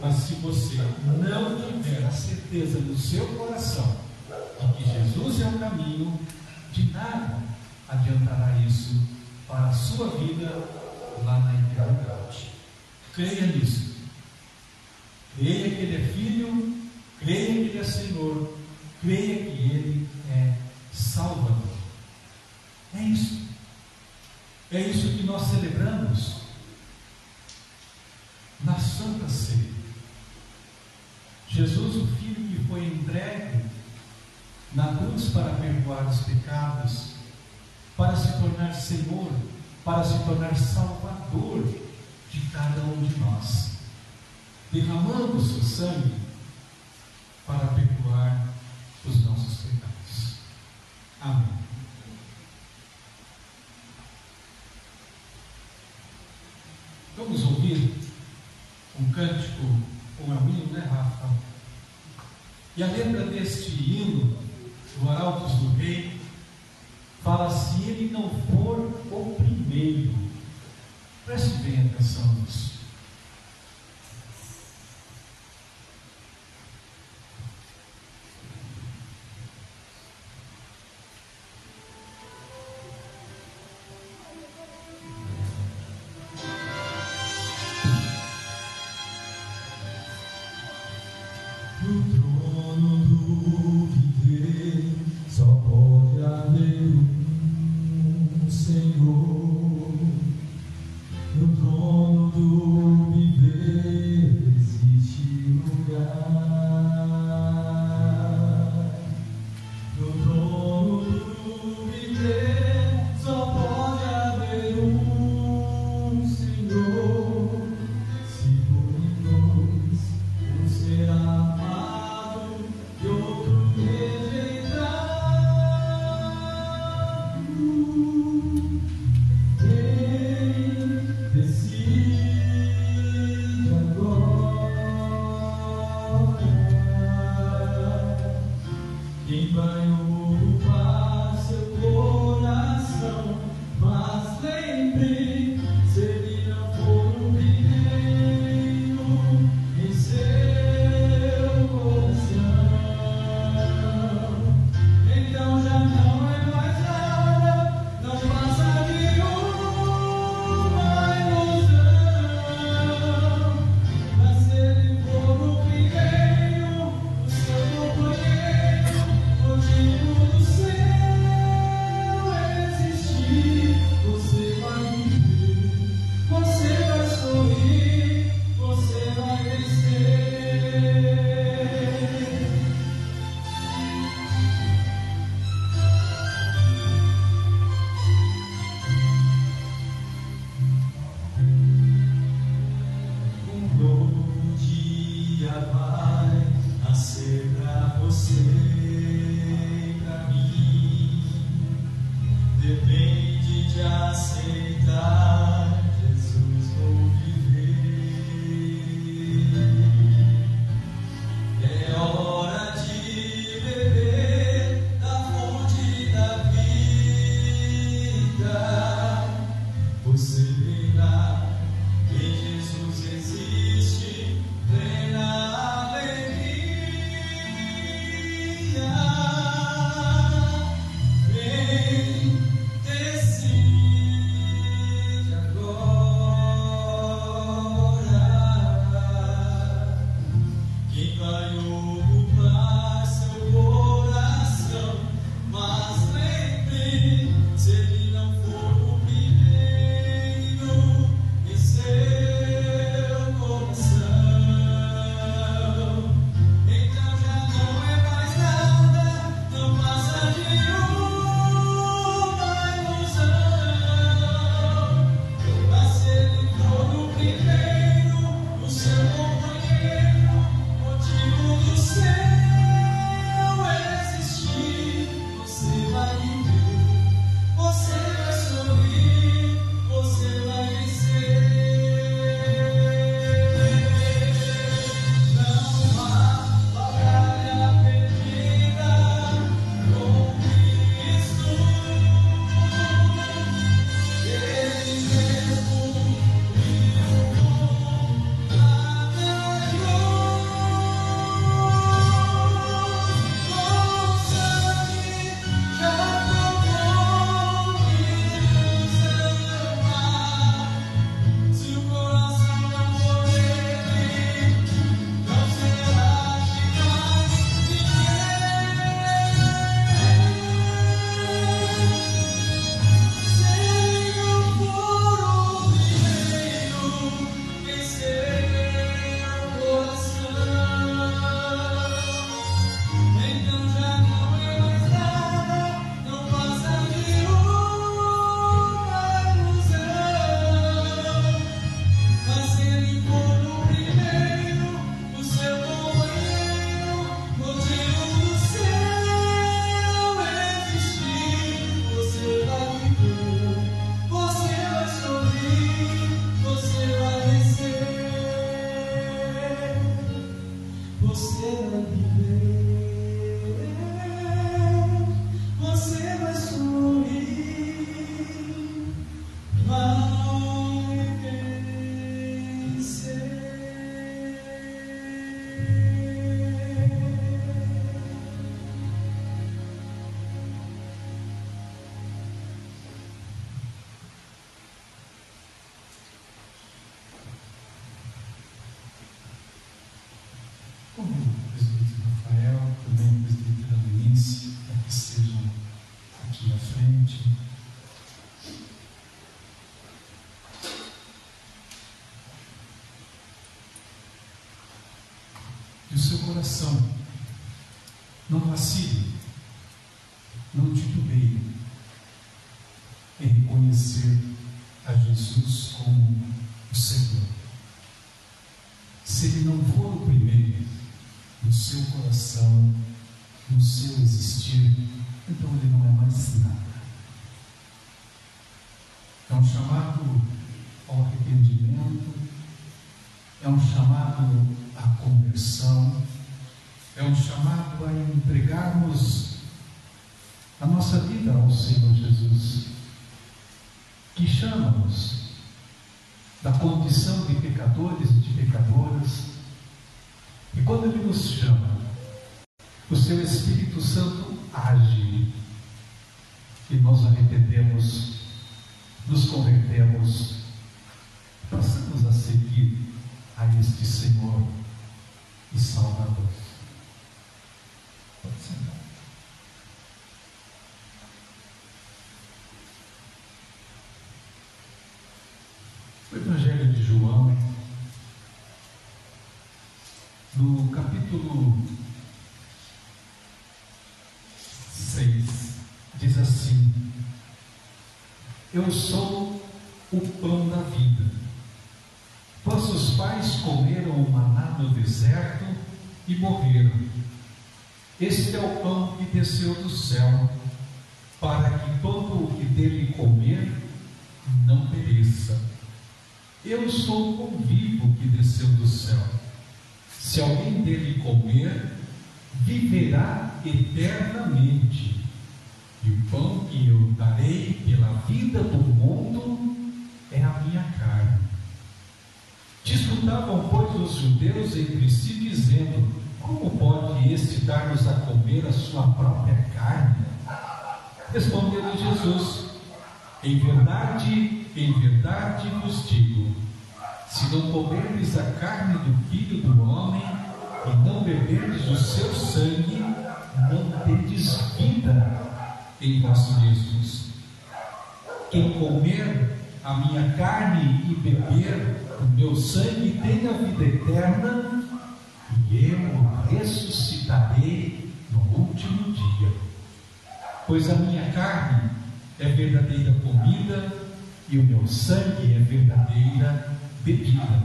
mas se você não tiver a certeza no seu coração de que Jesus é o caminho, de nada adiantará isso para a sua vida lá na eternidade. Creia nisso. Creia que Ele é Filho, creia que Ele é Senhor, creia que Ele é Salvador. É isso. É isso que nós celebramos na Santa Ceia. Jesus, o Filho que foi entregue na cruz para perdoar os pecados, para se tornar Senhor, para se tornar Salvador de cada um de nós, derramando o seu sangue para perdoar os nossos pecados. Amém. Vamos ouvir um cântico, um hino, né, Rafa? E a letra deste hino, do Arautos do Rei, fala: se ele não for o primeiro. Preste bem atenção nisso. No trono do viver só pode haver um Senhor. No trono do viver existe lugar. No trono do viver só pode haver um Senhor. Se forem dois, um será e outro rejeitado. Quem decide agora? Quem vai ocupar seu coração? Mas lembre, se ele não for o primeiro em seu coração, então já não é mais nada, não passa de uma ilusão. Mas se ele for o primeiro, o seu companheiro, motivo do seu coração não vacile, não titubeie em reconhecer a Jesus como o Senhor. Se Ele não for o primeiro no seu coração, no seu existir, então Ele não é mais nada. É um chamado ao arrependimento, é um chamado à conversão, é um chamado a entregarmos a nossa vida ao Senhor Jesus, que chama-nos da condição de pecadores e de pecadoras. E quando Ele nos chama, o Seu Espírito Santo age e nós arrependemos, nos convertemos, passamos a seguir a este Senhor e Salvador. Pode sentar. O Evangelho de João, no capítulo 6, diz assim: Eu sou o pão da vida. Vossos pais comeram o maná no deserto e morreram. Este é o pão que desceu do céu, para que todo o que dele comer não pereça. Eu sou o pão vivo que desceu do céu. Se alguém dele comer, viverá eternamente. E o pão que eu darei pela vida do mundo é a minha carne. Disputavam, pois, os judeus entre si, dizendo: Como pode este dar-nos a comer a sua própria carne? Respondeu Jesus: Em verdade vos digo, se não comerdes a carne do Filho do Homem e não beberdes o seu sangue, não tendes vida em vós mesmos. Quem comer a minha carne e beber o meu sangue tem a vida eterna, e eu o ressuscitarei no último dia. Pois a minha carne é verdadeira comida e o meu sangue é verdadeira bebida.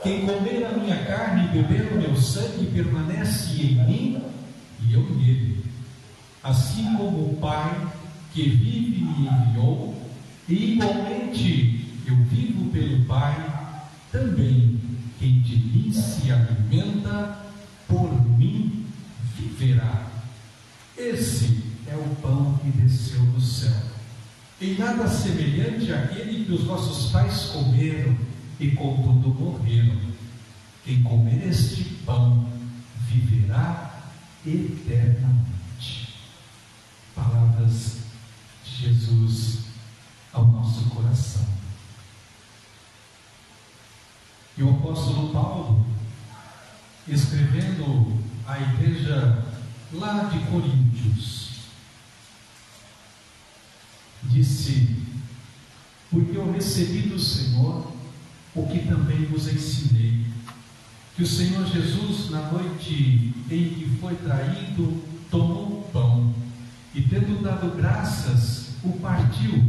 Quem comer a minha carne e beber o meu sangue permanece em mim e eu nele. Assim como o Pai que vive me enviou, e igualmente eu vivo pelo Pai, também quem de mim se alimenta, por mim viverá. Esse é o pão que desceu do céu. Em nada semelhante àquele que os vossos pais comeram e contudo morreram. Quem comer este pão viverá eternamente. Palavras de Jesus ao nosso coração. E o apóstolo Paulo, escrevendo à igreja lá de Coríntios, disse: Porque eu recebi do Senhor o que também vos ensinei, que o Senhor Jesus, na noite em que foi traído, tomou o pão e, tendo dado graças, o partiu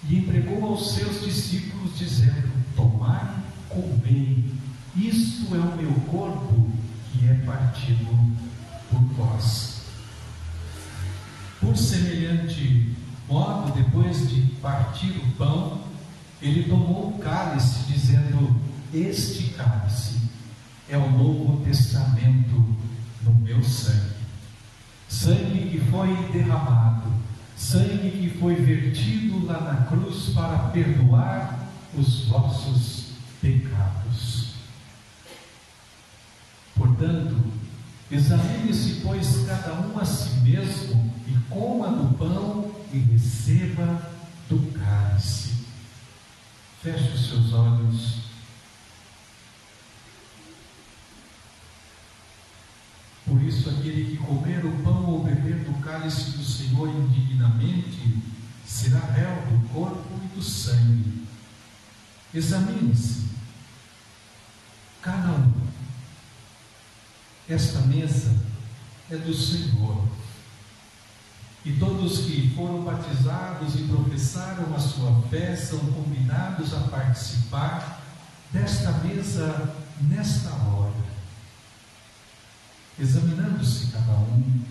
e entregou aos seus discípulos, dizendo: Tomai, comei, isto é o meu corpo que é partido por vós. Por semelhante modo, depois de partir o pão, ele tomou o cálice, dizendo: Este cálice é o Novo Testamento no meu sangue. Sangue que foi derramado, sangue que foi vertido lá na cruz para perdoar os vossos pecados. Portanto, examine-se, pois, cada um a si mesmo, e coma do pão e receba do cálice. Feche os seus olhos. Por isso, aquele que comer o pão ou beber do cálice do Senhor indignamente será réu do corpo e do sangue. Examine-se, cada um, esta mesa é do Senhor. E todos que foram batizados e professaram a sua fé são convidados a participar desta mesa nesta hora, examinando-se cada um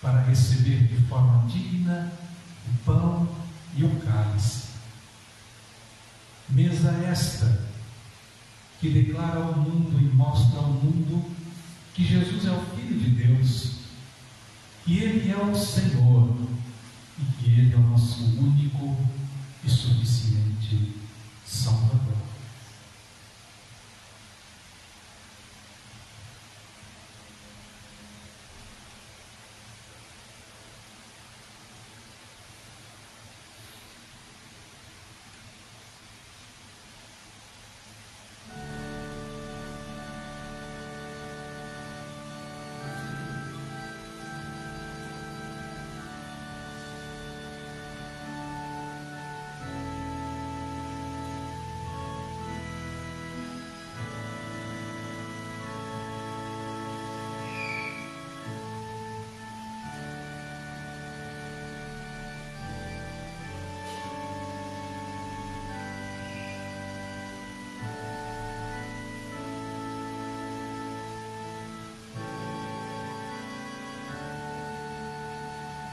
para receber de forma digna o pão e o cálice. Mesa esta que declara ao mundo e mostra ao mundo que Jesus é o Filho de Deus, que Ele é o Senhor e que Ele é o nosso único e suficiente Salvador.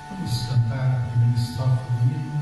Vamos cantar a primeira estrofe do hino.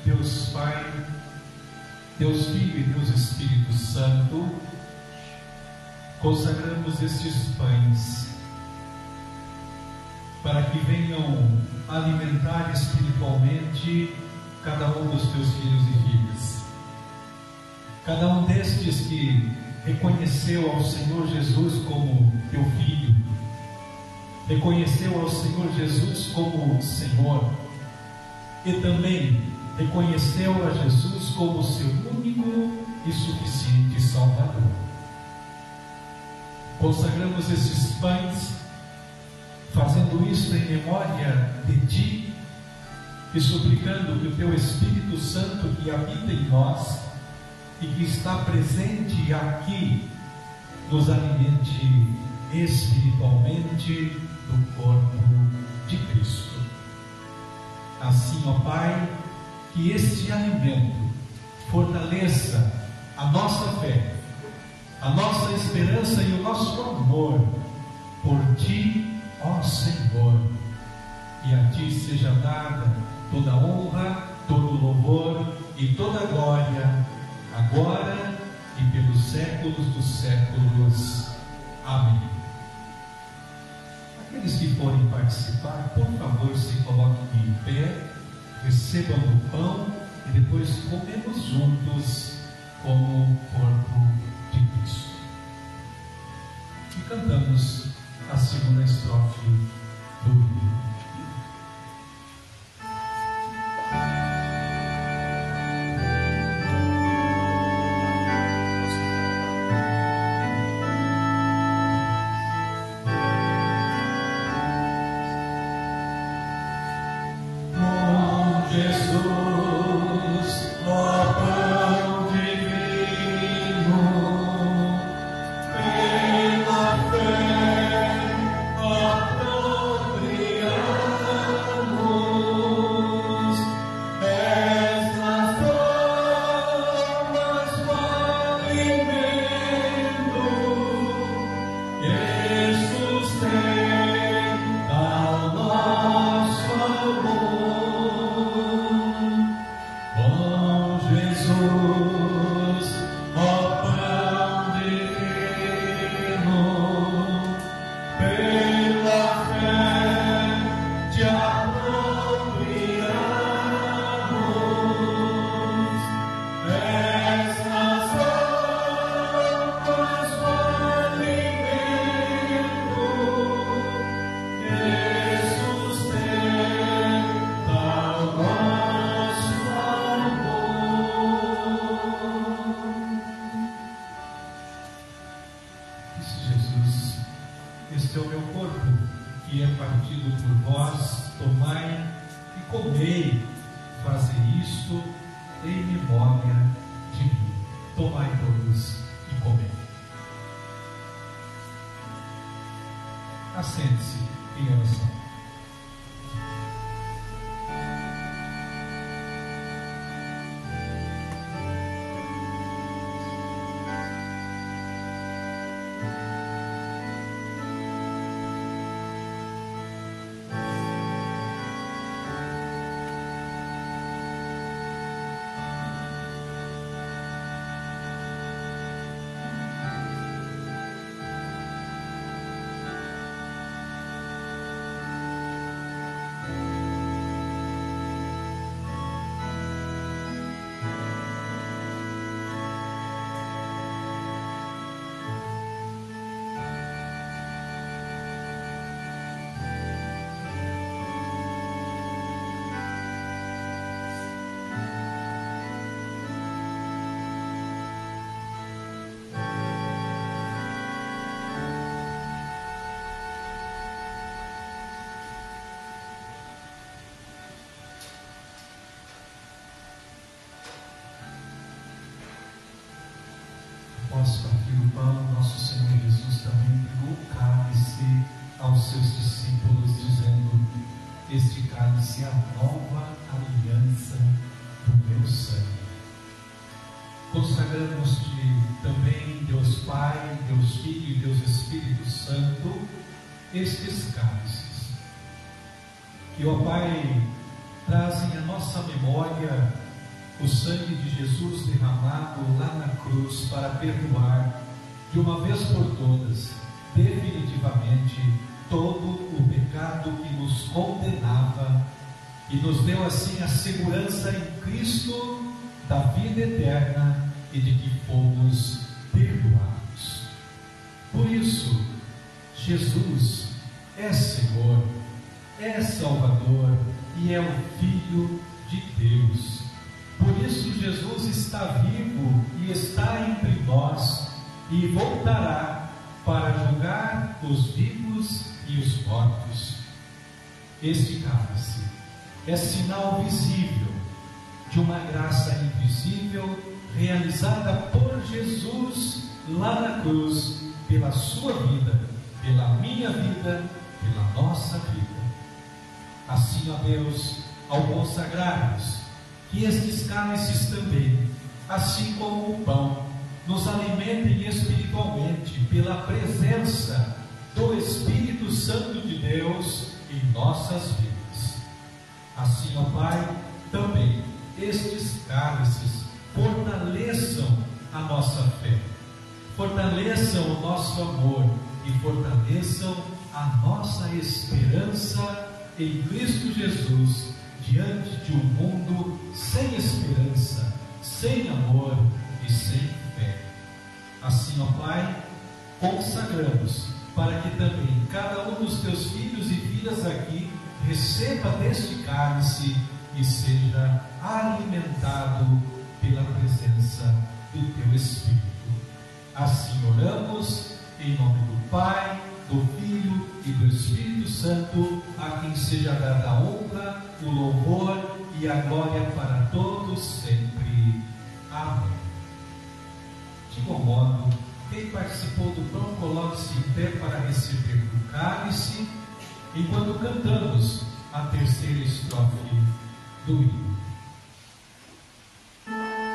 Deus Pai, Deus Filho e Deus Espírito Santo, consagramos estes pães para que venham alimentar espiritualmente cada um dos teus filhos e filhas. Cada um destes que reconheceu ao Senhor Jesus como teu Filho, reconheceu ao Senhor Jesus como Senhor e também reconheceu a Jesus como seu único e suficiente Salvador. Consagramos esses pães, fazendo isso em memória de Ti e suplicando que o Teu Espírito Santo que habita em nós e que está presente aqui, nos alimente espiritualmente do corpo de Cristo. Assim, ó Pai, que este alimento fortaleça a nossa fé, a nossa esperança e o nosso amor por Ti, ó Senhor. E a Ti seja dada toda a honra, todo o louvor e toda a glória, agora e pelos séculos dos séculos. Amém. Aqueles que forem participar, por favor, se coloquem em pé, recebam o pão e depois comemos juntos como o corpo de Cristo. E cantamos a segunda estrofe do hino. Pela fé apropriada. Assente-se em oração. Após partir o pão, nosso Senhor Jesus também entregou o cálice aos seus discípulos, dizendo: este cálice é a nova aliança do meu sangue. Consagramos-te também, Deus Pai, Deus Filho e Deus Espírito Santo, estes cálices, que, ó Pai, trazem à nossa memória o sangue de Jesus derramado lá na cruz para perdoar, de uma vez por todas, definitivamente, todo o pecado que nos condenava e nos deu assim a segurança em Cristo da vida eterna e de que fomos perdoados. Por isso, Jesus é Senhor, é Salvador e é o Filho de Deus. Por isso Jesus está vivo e está entre nós e voltará para julgar os vivos e os mortos. Este cálice é sinal visível de uma graça invisível realizada por Jesus lá na cruz, pela sua vida, pela minha vida, pela nossa vida. Assim, ó Deus, ao consagrarmos que estes cálices também, assim como o pão, nos alimentem espiritualmente pela presença do Espírito Santo de Deus em nossas vidas. Assim, ó Pai, também estes cálices fortaleçam a nossa fé, fortaleçam o nosso amor e fortaleçam a nossa esperança em Cristo Jesus, diante de um mundo sem esperança, sem amor e sem fé. Assim, ó Pai, consagramos para que também cada um dos teus filhos e filhas aqui receba deste cálice e seja alimentado pela presença do teu Espírito. Assim oramos em nome do Pai, do Filho e do Espírito Santo, a quem seja dada a honra, o louvor e a glória para todos sempre. Amém. De igual modo, quem participou do pão, coloque-se em pé para receber do cálice, enquanto cantamos a terceira estrofe do hino. Oh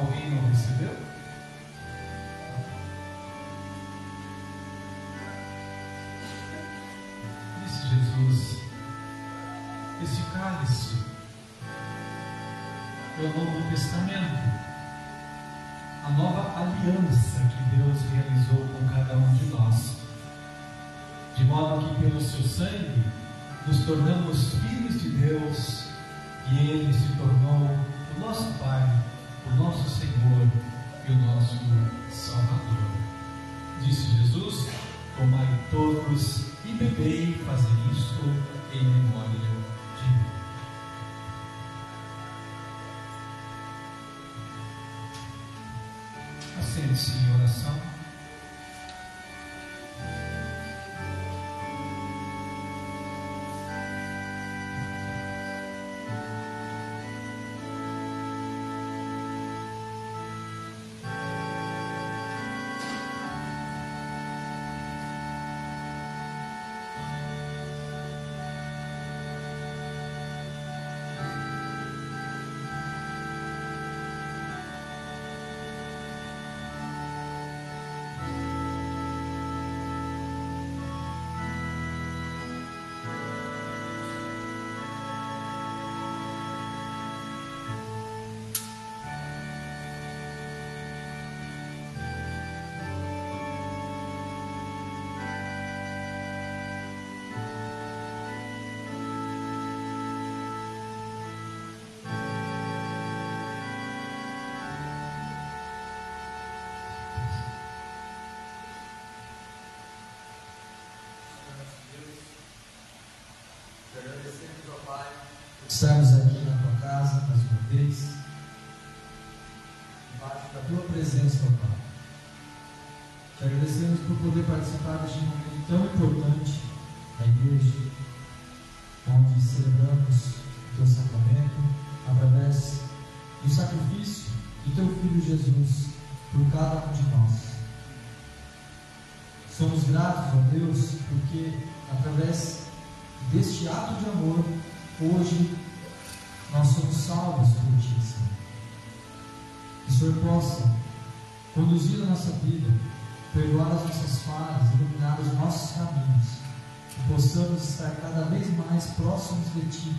Alguém não recebeu? Disse Jesus: esse cálice é o Novo Testamento, a nova aliança que Deus realizou com cada um de nós, de modo que pelo seu sangue nos tornamos filhos de Deus, e Ele se tornou o nosso Pai, o nosso Senhor e o nosso Salvador. Disse Jesus: tomai todos e bebei, fazei isto em memória de mim. Assente-se em oração. Estamos aqui na tua casa mais uma vez, embaixo da tua presença, ó Pai. Te agradecemos por poder participar deste momento tão importante da igreja, onde celebramos o teu sacramento através do sacrifício do teu Filho Jesus por cada um de nós. Somos gratos a Deus porque através deste ato de amor, hoje nós somos salvos por Ti, Senhor. Que o Senhor possa conduzir a nossa vida, perdoar as nossas falhas, iluminar os nossos caminhos, que possamos estar cada vez mais próximos de Ti,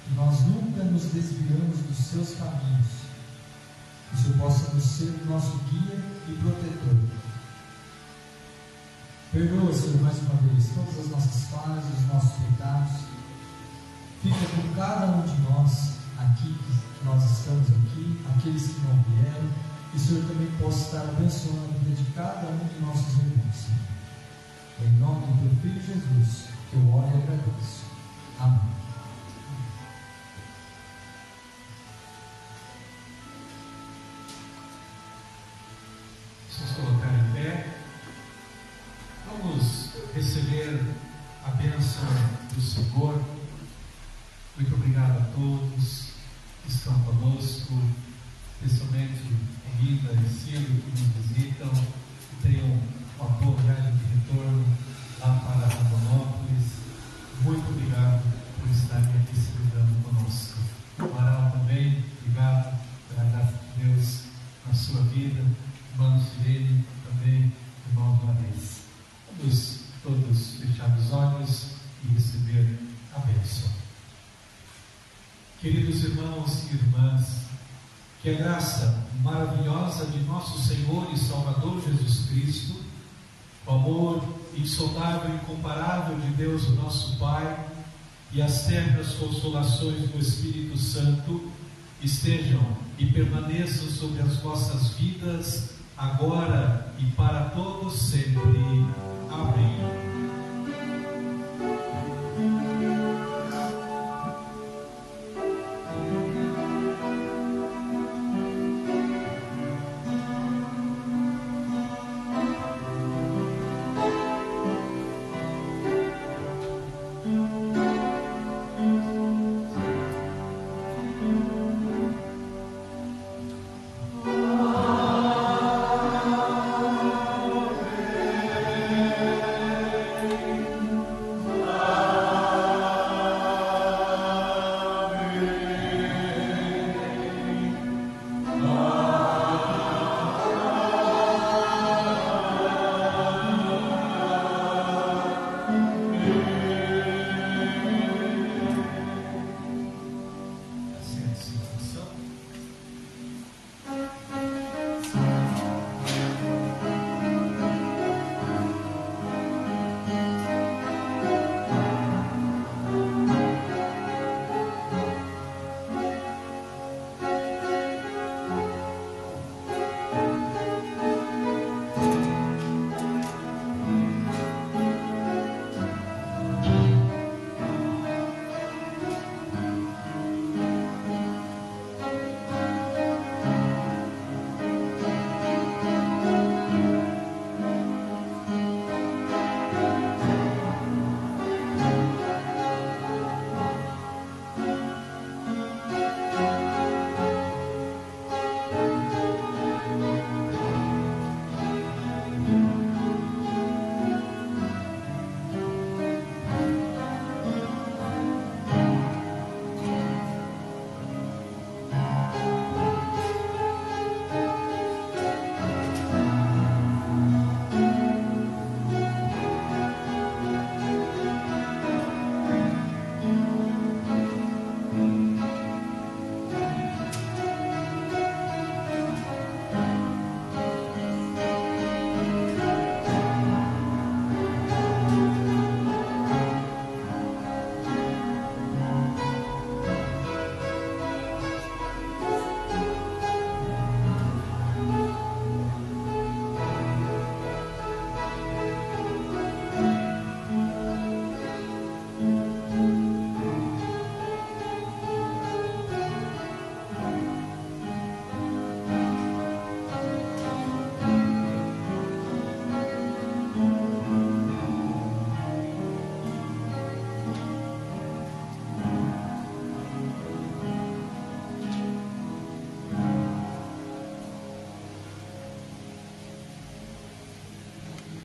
que nós nunca nos desviamos dos Seus caminhos, que o Senhor possa nos ser o nosso guia e protetor. Perdoa, Senhor, mais uma vez todas as nossas falhas, os nossos pecados. Fica com cada um de nós aqui, que nós estamos aqui, aqueles que não vieram, que o Senhor também possa estar abençoando a vida de cada um de nossos irmãos, Senhor. Em nome do Teu Filho Jesus, que eu oro e agradeço. Amém. Vamos colocar em pé. Vamos receber a bênção do Senhor. Muito obrigado a todos que estão conosco, especialmente Rita e Ciro, que nos visitam, que tenham uma boa viagem de retorno lá para Rondonópolis. Muito obrigado por estarem aqui celebrando conosco. Amaral também, obrigado pela graça de Deus na sua vida. Irmão Sirene também, irmão Juarez. Vamos todos fechar os olhos e receber a bênção. Queridos irmãos e irmãs, que a graça maravilhosa de nosso Senhor e Salvador Jesus Cristo, o amor insondável e incomparável de Deus, o nosso Pai, e as ternas consolações do Espírito Santo estejam e permaneçam sobre as vossas vidas, agora e para todos sempre. Amém.